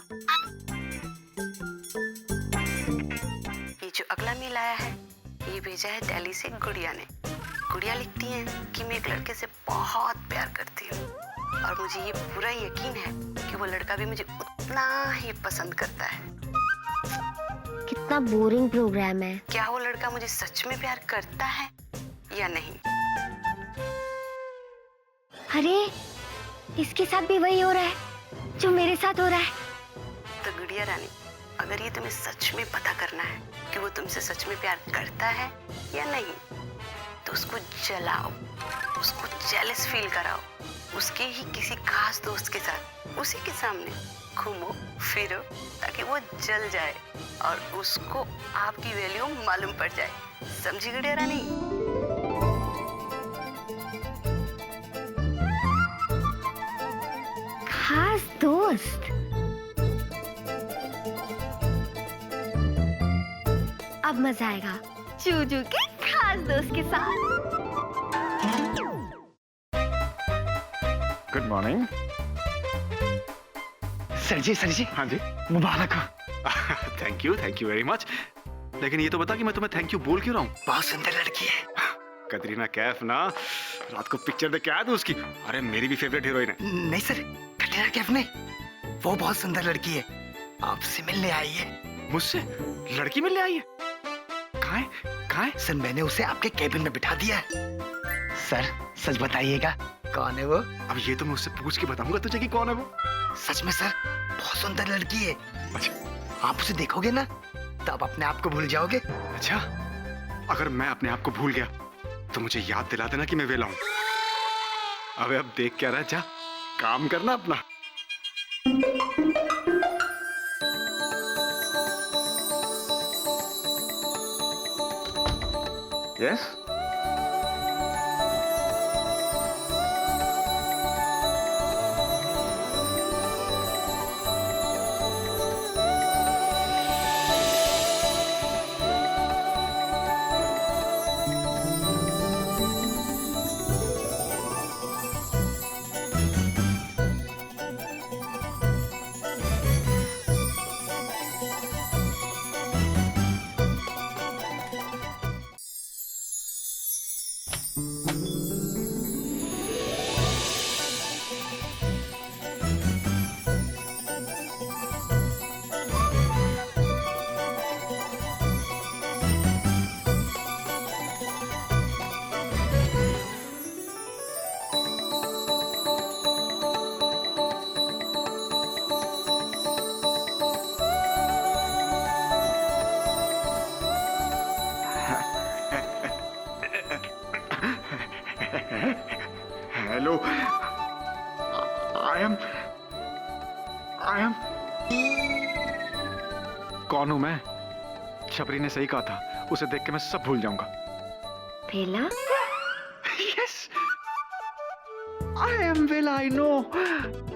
वाला मेल आया है। ये भेजा है दिल्ली से गुड़िया ने। गुड़िया लिखती है कि मैं एक लड़के से बहुत प्यार करती हूँ और मुझे ये पूरा यकीन है कि वो लड़का भी मुझे उतना ही पसंद करता है। कितना बोरिंग प्रोग्राम है। क्या वो लड़का मुझे सच में प्यार करता है या नहीं? अरे इसके साथ भी वही हो रहा है जो मेरे साथ हो रहा है। तो गुड़िया रानी, अगर ये तुम्हें सच में पता करना है कि वो तुमसे सच में प्यार करता है या नहीं, तो उसको जलाओ, उसको जेलस फील कराओ, उसके ही किसी खास दोस्त के साथ उसी के सामने घूमो फिरो ताकि वो जल जाए और उसको आपकी वैल्यू मालूम पड़ जाए। समझी गुड़िया रानी? खास दोस्त? अब मजा आएगा चूजू के खास दोस्त के साथ। Good morning. सर जी हाँ जी। मुबारक हो। Thank you very much. लेकिन ये तो बता कि मैं तुम्हें थैंक यू बोल क्यों रहा हूँ? बहुत सुंदर लड़की है। कतरीना कैफ ना, रात को पिक्चर देख के आया था उसकी। अरे मेरी भी फेवरेट हीरोइन है। नहीं सर, कटरीना कैफ नहीं, वो बहुत सुंदर लड़की है, आपसे मिलने आई है। मुझसे लड़की मिलने आई है? कहाँ है? सर मैंने उसे आपके केबिन में बिठा दिया है। सर सच बताइएगा कौन है वो? अब ये तो मैं उससे पूछ के बताऊंगा तुझे कि कौन है वो। सच में सर, बहुत सुंदर लड़की है। अच्छा, आप उसे देखोगे ना तब अपने आप को भूल जाओगे। अच्छा, अगर मैं अपने आप को भूल गया तो मुझे याद दिला देना कि मैं वेला हूं। अबे अब देख क्या रहा है, जा काम करना अपना। यस हेलो, आई एम कौन हूं मैं? छपरी ने सही कहा था, उसे देख के मैं सब भूल जाऊंगा। वेला? यस, आई एम वेला, आई नो।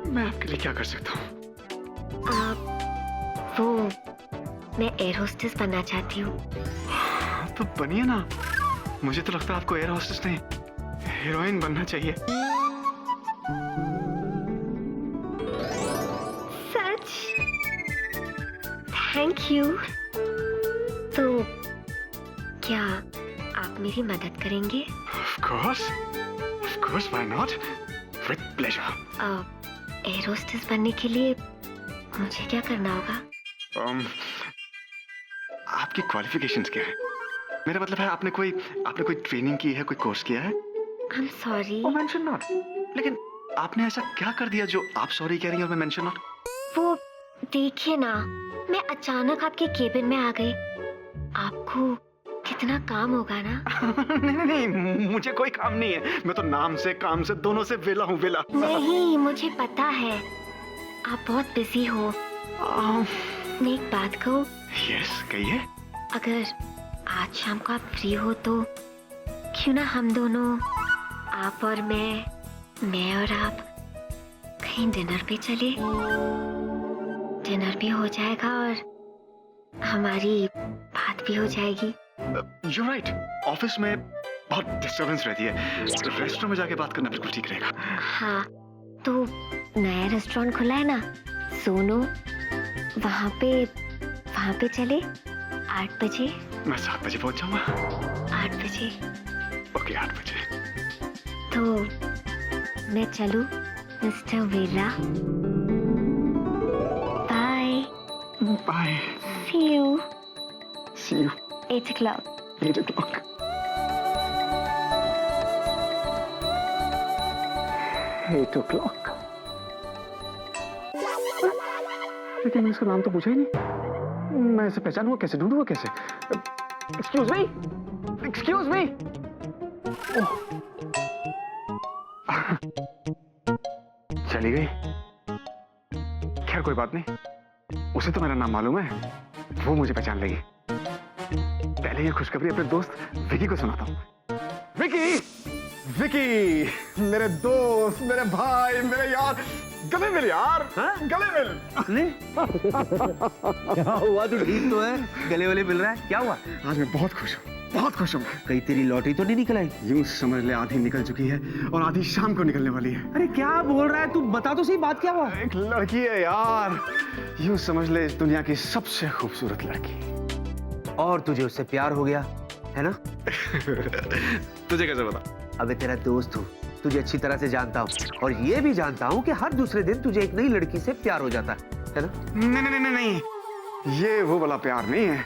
मैं आपके लिए क्या कर सकता हूँ? वो मैं एयर होस्टेस बनना चाहती हूँ। तो बनिए ना। मुझे तो लगता है आपको एयर होस्टेस नहीं, हीरोइन बनना चाहिए। सच? Thank you. तो क्या आप मेरी मदद करेंगे? Of course, why not? With pleasure. Air hostess बनने के लिए मुझे क्या करना होगा? आपकी क्वालिफिकेशंस क्या है? मेरा मतलब है आपने कोई ट्रेनिंग की है, कोई कोर्स किया है? I'm sorry. Oh, mention not. लेकिन आपने ऐसा क्या कर दिया जो आप सॉरी कह रही हैं और मैं मेंशन नॉट? वो देखिए ना, मैं अचानक आपके केबिन में आ गई। आपको कितना काम होगा ना? नहीं, मुझे कोई काम नहीं है। मैं तो नाम से काम से दोनों से वेला हूँ, वेला। नहीं, मुझे पता है आप बहुत बिजी हो। मैं एक बात कहूँ? यस, कहिए। अगर आज शाम को आप फ्री हो तो क्यों ना हम दोनों, आप और मैं और आप कहीं डिनर पे चले। डिनर भी हो जाएगा और हमारी बात भी हो जाएगी। You're right. ऑफिस में बहुत डिस्टर्बेंस रहती है। रेस्टोरेंट में जाके बात करना बिल्कुल ठीक रहेगा। हाँ, तो नया रेस्टोरेंट खुला है ना, सोनो, वहाँ पे चले। 8 बजे? मैं 7 बजे पहुंच जाऊंगा। 8 बजे ओके 8 बजे। तो मैं चलूं mister Vela? Bye. Bye. See you. See you. 8 o'clock. 8 o'clock. 8 o'clock. लेकिन इसका नाम तो पूछा ही नहीं। मैं इसे पहचानूंगा कैसे, ढूंढूंगा कैसे? Excuse me, excuse me. चली गई। खैर कोई बात नहीं, उसे तो मेरा नाम मालूम है, वो मुझे पहचान लेगी। पहले ये खुशखबरी अपने दोस्त विकी को सुनाता हूँ। विकी, विकी, मेरे दोस्त, मेरे भाई, मेरे यार, गले मिल यार, गले मिल। क्या हुआ? तू ठीक तो है? गले वाले मिल रहा है? क्या हुआ? आज मैं बहुत खुश हूँ, बहुत खुश हूँ। कहीं तेरी लॉटरी तो नहीं निकल आई? यूं समझ ले आधी निकल चुकी है और आधी शाम को निकलने वाली है। अरे क्या बोल रहा है तू? बता तो सही, बात क्या हुआ? एक लड़की है यार, यूं समझ ले इस दुनिया की सबसे खूबसूरत लड़की। और तुझे उससे प्यार हो गया है ना? तुझे कैसे पता? अबे तेरा दोस्त हूँ, तुझे अच्छी तरह से जानता हूँ और ये भी जानता हूँ कि हर दूसरे दिन तुझे एक नई लड़की से प्यार हो जाता है ना? नहीं नहीं नहीं नहीं, ये वो वाला प्यार नहीं है,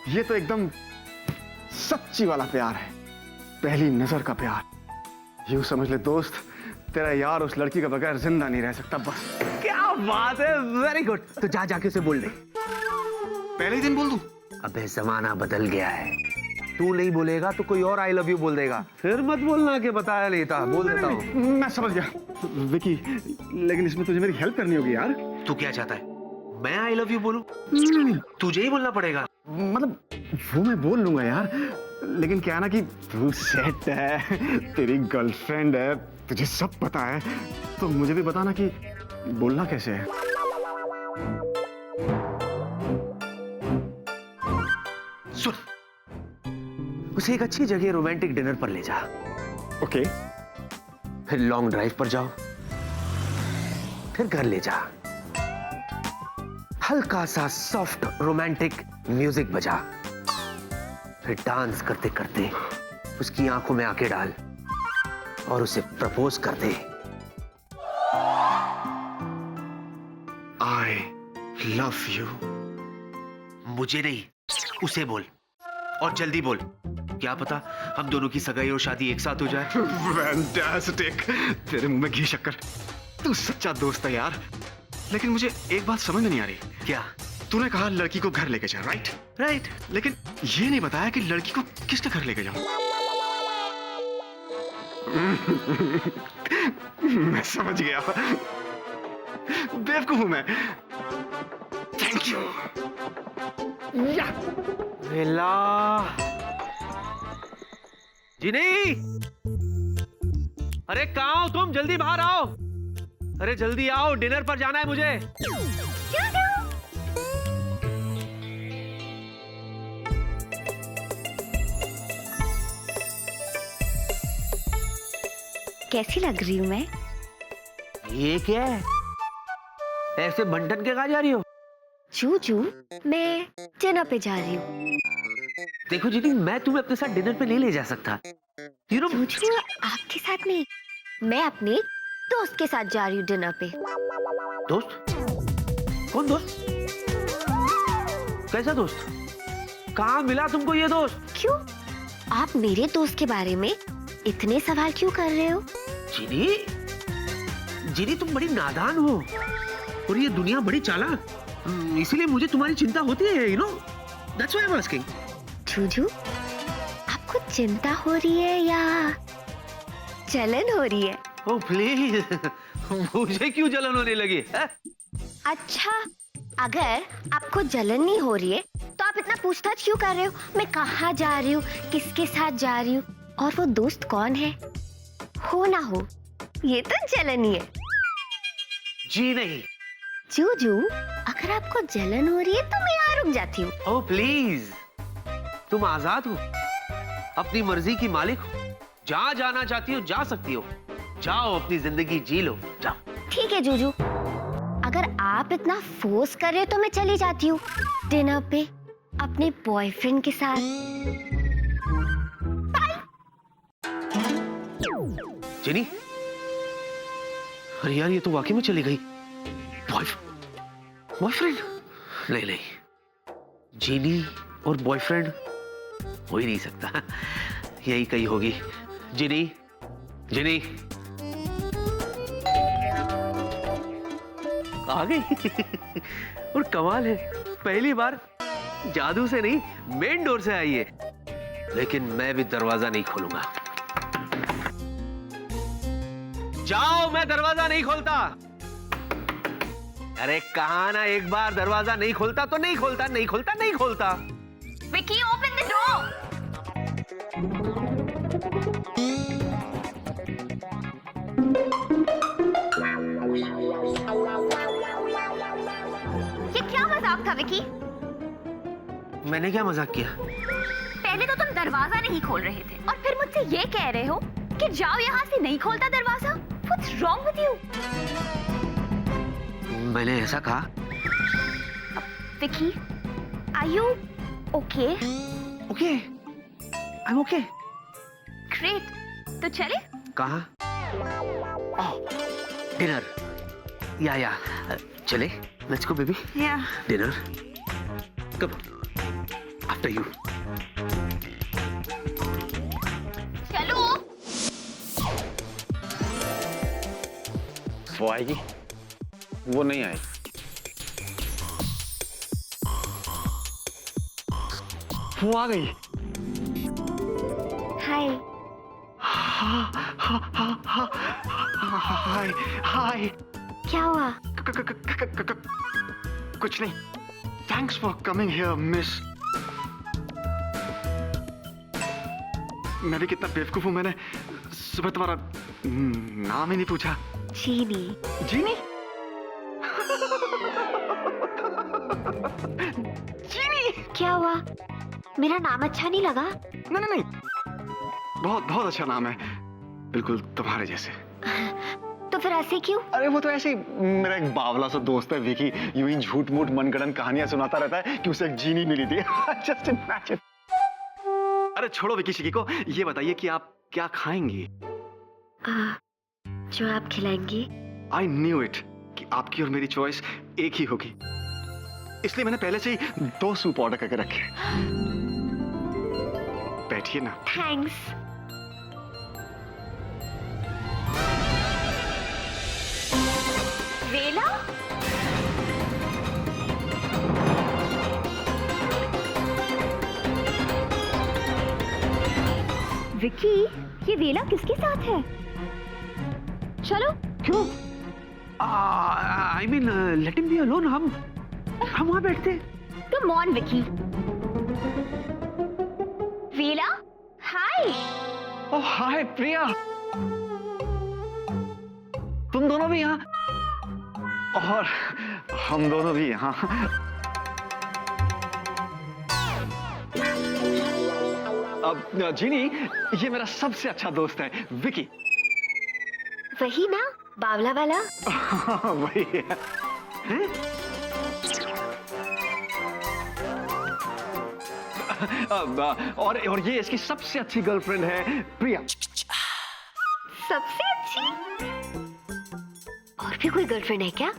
ये तो एकदम सच्ची वाला प्यार है, पहली नजर का प्यार। यूं समझ ले दोस्त, तेरा यार उस लड़की के बगैर जिंदा नहीं रह सकता। बस। क्या बात है, वेरी गुड। तो जा जाके उसे बोल दे। पहले ही दिन बोल दूं? अबे जमाना बदल गया है, तू नहीं बोलेगा तो कोई और आई लव यू बोल देगा, फिर मत बोलना कि बताया नहीं था। बोल देता हूँ। मैं समझ गया विकी, लेकिन इसमें तुझे मेरी हेल्प करनी होगी यार। तू क्या चाहता है, मैं आई लव यू बोलूं? तुझे ही बोलना पड़ेगा। मतलब वो मैं बोल लूंगा यार, लेकिन क्या है ना कि तू सेट है, तेरी गर्लफ्रेंड है, तुझे सब पता है, तो मुझे भी बताना कि बोलना कैसे है। सुन, उसे एक अच्छी जगह रोमांटिक डिनर पर ले जा। ओके। फिर लॉन्ग ड्राइव पर जाओ, फिर घर ले जा, हल्का सा सॉफ्ट रोमांटिक म्यूजिक बजा, फिर डांस करते करते उसकी आंखों में आंखें डाल और उसे प्रपोज कर दे। I love you. मुझे नहीं, उसे बोल, और जल्दी बोल। क्या पता हम दोनों की सगाई और शादी एक साथ हो जाए। फैंटास्टिक, तेरे मुंह में घी शक्कर। तू सच्चा दोस्त है यार, लेकिन मुझे एक बात समझ में नहीं आ रही। क्या? तूने कहा लड़की को घर लेके जा, राइट? राइट। लेकिन ये नहीं बताया कि लड़की को किसके घर लेके जाऊं। मैं समझ गया, बेवकूफ हूं मैं। Thank you. वेला जी, नहीं। अरे कहाँ हो तुम? जल्दी बाहर आओ। अरे जल्दी आओ, डिनर पर जाना है मुझे। कैसी लग रही हूँ मैं? ये क्या है? ऐसे बंटन के कहाँ जा रही हो? जूजू, मैं डिनर पे जा रही हूँ। देखो जीती, मैं तुम्हें अपने साथ डिनर पे नहीं ले जा सकता। यू नो, जूजू आपके साथ नहीं, मैं अपने दोस्त के साथ जा रही हूँ डिनर पे। दोस्त? कौन दोस्त? कैसा दोस्त? कहाँ मिला तुमको ये दोस्त? क्यों? आप मेरे दोस्त के बारे में इतने सवाल क्यों कर रहे हो? जीनी, जीनी तुम बड़ी नादान हो और ये दुनिया बड़ी चालाक, इसीलिए मुझे तुम्हारी चिंता होती है, you know, that's why I am asking. Juju, आपको चिंता हो रही है या जलन हो रही है? ओह प्लीज, मुझे क्यों जलन होने लगी है? अच्छा, अगर आपको जलन नहीं हो रही है तो आप इतना पूछताछ क्यों कर रहे हो? मैं कहाँ जा रही हूँ, किसके साथ जा रही हूँ, और वो दोस्त कौन है? हो ना हो, ये तो जलन ही है। जी नहीं। जूजू, अगर आपको जलन हो रही है तो मैं यहाँ रुक जाती हूँ। ओह प्लीज, तुम आजाद हो, अपनी मर्जी की मालिक हो, जहाँ जाना चाहती हो जा सकती हो, जाओ अपनी जिंदगी जी लो, जाओ। ठीक है जूजू, अगर आप इतना फोर्स कर रहे हो तो मैं चली जाती हूँ डिनर पे, अपने बॉयफ्रेंड के साथ। जेनी, अरे यार ये तो वाकई में चली गई। बॉयफ्रेंड? नहीं नहीं, जेनी और बॉयफ्रेंड हो ही नहीं सकता। यही कहीं होगी। जेनी, जेनी आ गई। और कमाल है, पहली बार जादू से नहीं मेन डोर से आई है। लेकिन मैं भी दरवाजा नहीं खोलूंगा। जाओ, मैं दरवाजा नहीं खोलता। अरे कहा ना, एक बार दरवाजा नहीं खोलता तो नहीं खोलता, नहीं खोलता, नहीं खोलता। Vicky, open the door. ये क्या मजाक था विकी? मैंने क्या मजाक किया? पहले तो तुम दरवाजा नहीं खोल रहे थे और फिर मुझसे ये कह रहे हो कि जाओ यहाँ से, नहीं खोलता दरवाजा। What's wrong with you? मैंने ऐसा कहा? Vicky, are you okay? Okay, I'm okay. Great. तो चले? कहाँ? डिनर। या चले। Let's go, baby. Yeah. Dinner. Come. After you. चलो। वो आएगी? वो नहीं आएगी। वो आ गई। हाय। हाय हाय। क्या हुआ? कुछ नहीं। Thanks for coming here miss. मैं भी कितना बेवकूफ हूं, मैंने सुबह तुम्हारा नाम ही नहीं पूछा। जीनी। जीनी? जीनी? क्या हुआ? मेरा नाम अच्छा नहीं लगा? नहीं नहीं नहीं, बहुत बहुत अच्छा नाम है, बिल्कुल तुम्हारे जैसे। तो फिर ऐसे क्यों? अरे वो तो ऐसे ही, मेरा एक बावला सा दोस्त है विकी, यूं ही झूठ मूठ मनगढ़ंत कहानियां सुनाता रहता है कि उसे एक जीनी मिली थी। Just imagine. अरे छोड़ो विकी शिकी को, ये बताइए कि आप क्या खाएंगी? जो आप खिलाएंगी। आई न्यू इट कि आपकी और मेरी चॉइस एक ही होगी, इसलिए मैंने पहले से ही 2 सूप ऑर्डर करके रखे। बैठिए ना। थैंक्स। वेला? विकी, ये वेला किसके साथ है? चलो। क्यों? I mean, let him be alone. हम वहाँ बैठते। Come on, Vicky. वेला, हाय। ओह हाय प्रिया, तुम दोनों भी यहाँ और हम दोनों भी यहाँ। अब जीनी, ये मेरा सबसे अच्छा दोस्त है विकी। वही ना, बावला वाला? वही है। और ये इसकी सबसे अच्छी गर्लफ्रेंड है प्रिया। सबसे अच्छी? और भी कोई गर्लफ्रेंड है क्या?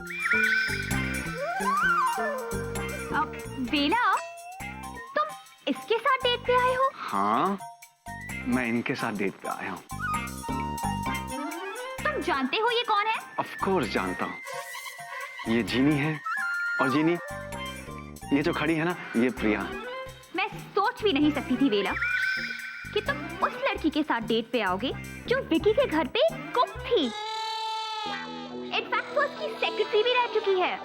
वेला, तुम इसके साथ डेट पे आए हो? हाँ, मैं इनके साथ डेट पे आया हूँ। तुम जानते हो ये कौन है? ऑफ कोर्स जानता हूँ, ये जीनी है। और जीनी, ये जो खड़ी है ना, ये प्रिया। मैं सोच भी नहीं सकती थी वेला कि तुम उस लड़की के साथ डेट पे आओगे जो विकी के घर पे कुक थी। इनफैक्ट वो उसकी सेक्रेटरी भी रह चुकी है।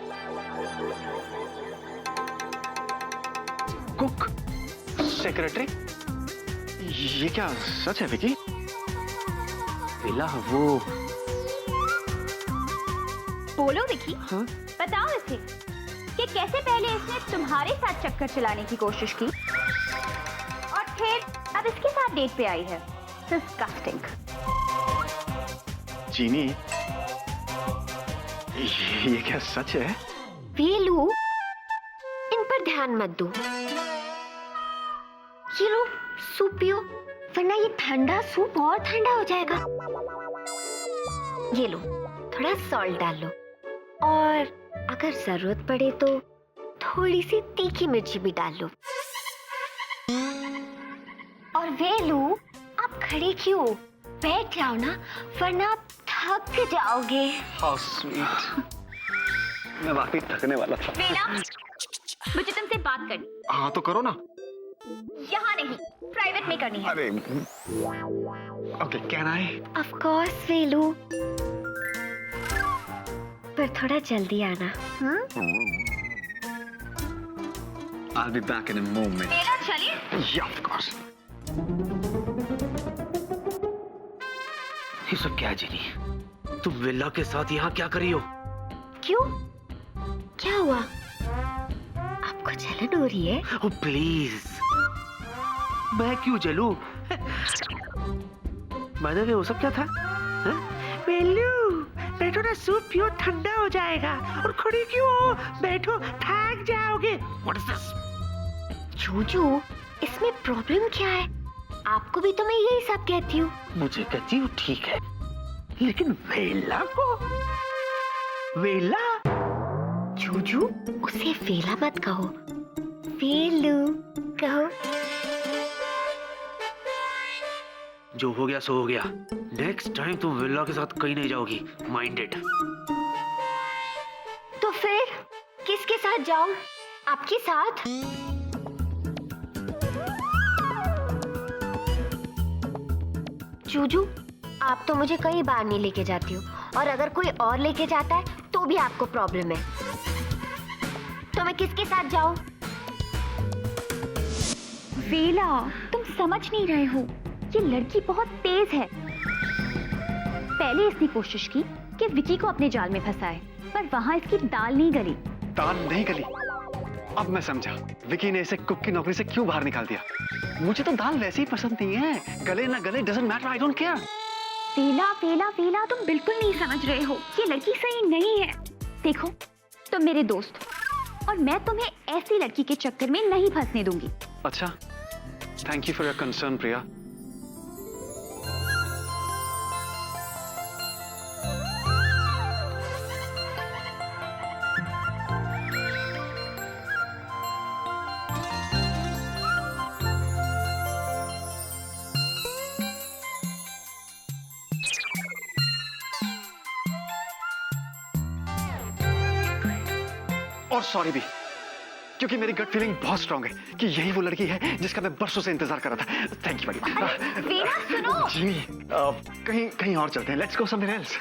कुक? सेक्रेटरी? ये क्या सच है विकी? वेला, वो बोलो विकी। हाँ? बताओ इसे कि कैसे पहले इसने तुम्हारे साथ चक्कर चलाने की कोशिश की और फिर अब इसके साथ डेट पे आई है। डिस्गस्टिंग। जीनी, ये क्या सच है? वेलू, इन पर ध्यान मत दो। ये लो सूप पियो, वरना ये ठंडा सूप और ठंडा हो जाएगा। ये लो, थोड़ा सॉल्ट डाल लो, और अगर जरूरत पड़े तो थोड़ी सी तीखी मिर्ची भी डाल लो। और वेलू, आप खड़े क्यों? बैठ जाओ ना, वरना आप थक जाओगे। How sweet. मैं वाकई थकने वाला था। वेला, मुझे तुमसे बात करनी। हाँ तो करो ना। यहाँ नहीं, प्राइवेट में करनी है। अरे okay, can I? Of course Velu, पर थोड़ा जल्दी आना। I'll be back in a moment. वेला चलिए। Yeah, of course. ये सब क्या है जिनी? तुम विल्ला के साथ यहाँ क्या कर रही हो? क्यों? क्या हुआ? आपको जलन हो रही है? ओ प्लीज, मैं क्यों जलूं? बाय द वे, वो सब क्या था? वेलू, बैठो ना, सूप पियो, ठंडा हो जाएगा। और खड़ी क्यों हो? बैठो, थक जाओगे। What is this? जूजू, इसमें प्रॉब्लम क्या है? आपको भी तो मैं यही सब कहती हूँ। मुझे कहती हूँ ठीक है, लेकिन वेला को? वेला? जूजू, उसे वेला मत कहो, वेलू कहो। जो हो गया सो हो गया। नेक्स्ट टाइम तुम विल्ला के साथ कहीं नहीं जाओगी, माइंडेड। तो फिर किसके साथ जाऊं? आपके साथ? जूजू, आप तो मुझे कई बार नहीं लेके जाती हो, और अगर कोई और लेके जाता है तो भी आपको प्रॉब्लम है। तो मैं किसके साथ जाऊं? वेला, तुम समझ नहीं रहे हो, ये लड़की बहुत तेज है। पहले इसने कोशिश की कि विकी को अपने जाल में फंसाए, पर वहाँ इसकी दाल नहीं गली। दाल नहीं गली? अब मैं समझा विकी ने इसे कुक की नौकरी से क्यों बाहर निकाल दिया। मुझे तो दाल वैसे ही पसंद नहीं है, गले ना गले doesn't matter, I don't care. वेला वेला वेला, तुम बिल्कुल नहीं समझ रहे हो, ये लड़की सही नहीं है। देखो, तुम मेरे दोस्त हो, और मैं तुम्हें ऐसी लड़की के चक्कर में नहीं फंसने दूंगी। अच्छा, thank you for your concern Priya. और सॉरी भी, क्योंकि मेरी गट फीलिंग बहुत स्ट्रांग है कि यही वो लड़की है जिसका मैं बरसों से इंतजार कर रहा था। Thank you very much. वेला सुनो। जी, कहीं कहीं और चलते हैं, let's go somewhere else.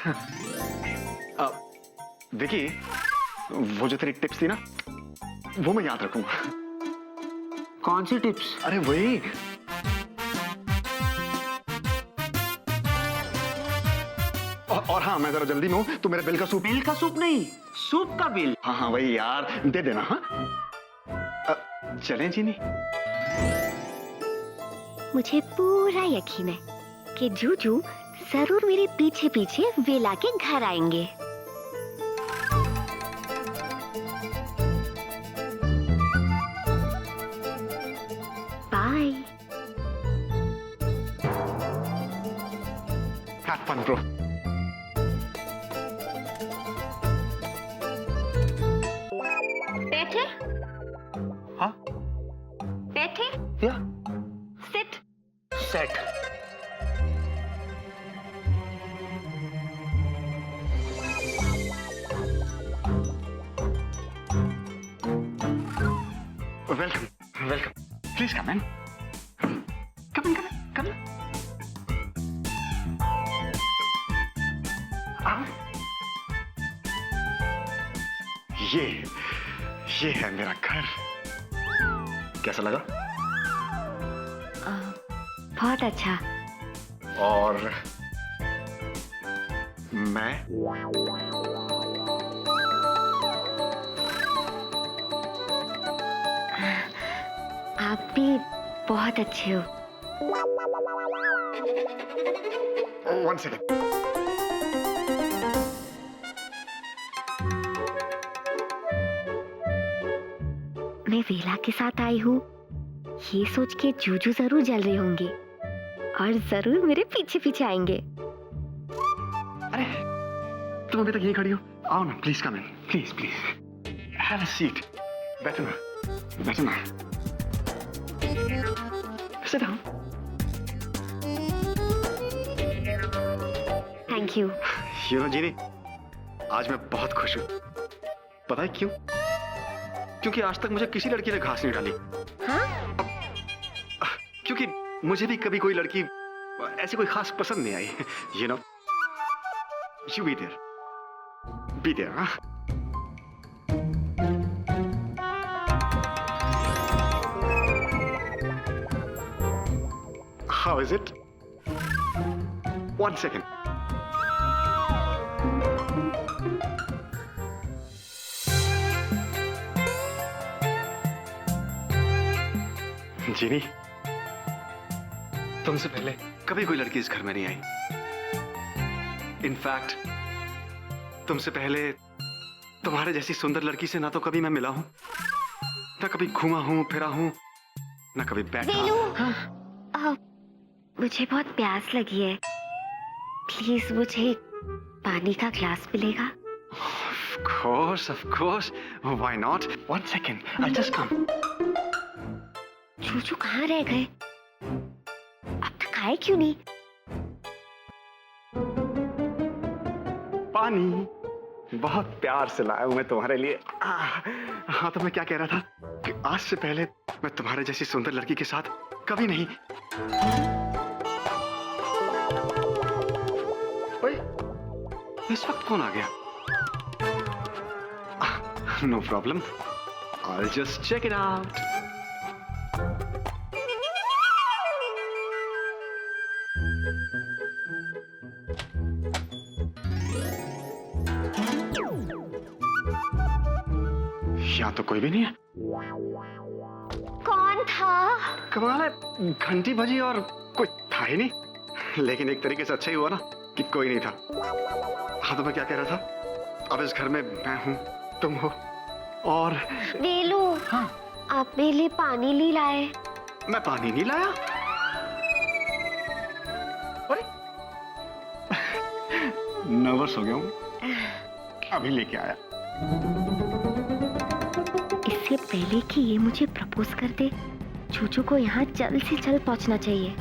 Vicky, वो जो तेरी टिप्स थी ना, वो मैं याद रखूंगा। कौन सी टिप्स? अरे वही, और हाँ, मैं जरा जल्दी में हूँ, तो मेरे बिल का सूप। बिल का सूप नहीं, सूप का बिल। हाँ हाँ वही यार, दे देना। हाँ, चलें जीनी? मुझे पूरा यकीन है कि जूजू जरूर मेरे पीछे पीछे वेला के घर आएंगे। बाय। Have fun bro. बैठे? हाँ? बैठे? या? Sit. Set. Welcome welcome, please come in, come in, come in. ये है मेरा घर। कैसा लगा? बहुत अच्छा। और मैं? आप भी बहुत अच्छे हो। One second. मैं वेला के साथ आई हूँ ये सोच के जूजू जरूर जल रहे होंगे और जरूर मेरे पीछे पीछे आएंगे। अरे तुम अभी तक यहीं खड़ी हो, आओ ना, please come in, please please have a seat, बैठो ना, बैठो ना, sit down. Thank you. You know Genie, आज मैं बहुत खुश हूँ। पता है क्यों? क्योंकि आज तक मुझे किसी लड़की ने घास नहीं डाली। हाँ? क्योंकि मुझे भी कभी कोई लड़की ऐसी कोई खास पसंद नहीं आई। You know, you be there, हाँ? How is it? 1 second. Genie, तुमसे पहले कभी कोई लड़की इस घर में नहीं आई। इनफैक्ट तुमसे पहले तुम्हारे जैसी सुंदर लड़की से ना तो कभी मैं मिला हूं, ना कभी घूमा हूं, फिरा हूं, ना कभी बैठा। मुझे बहुत प्यास लगी है, प्लीज मुझे पानी का ग्लास मिलेगा? Of course. Why not? 1 second. I'll just come. चूचू कहाँ रह गए? अब तक आए क्यों नहीं? पानी बहुत प्यार से लाया हूं मैं तुम्हारे लिए। हाँ, तो मैं क्या कह रहा था कि आज से पहले मैं तुम्हारे जैसी सुंदर लड़की के साथ कभी नहीं। इस वक्त कौन आ गया? No problem, I'll just check it out. यहाँ तो कोई भी नहीं है। कौन था? कमाल है, घंटी बजी और कोई था ही नहीं। लेकिन एक तरीके से अच्छा ही हुआ ना कि कोई नहीं था। हाँ, तो मैं क्या कह रहा था, अब इस घर में मैं हूँ, तुम हो और वेलू। हाँ? आप मेरे लिए पानी नहीं लाए? मैं पानी नहीं लाया? अरे नर्वस हो गया हूँ, अभी लेके आया। इससे पहले कि ये मुझे प्रपोज कर दे, चूचू को यहाँ जल्द से जल्द पहुँचना चाहिए।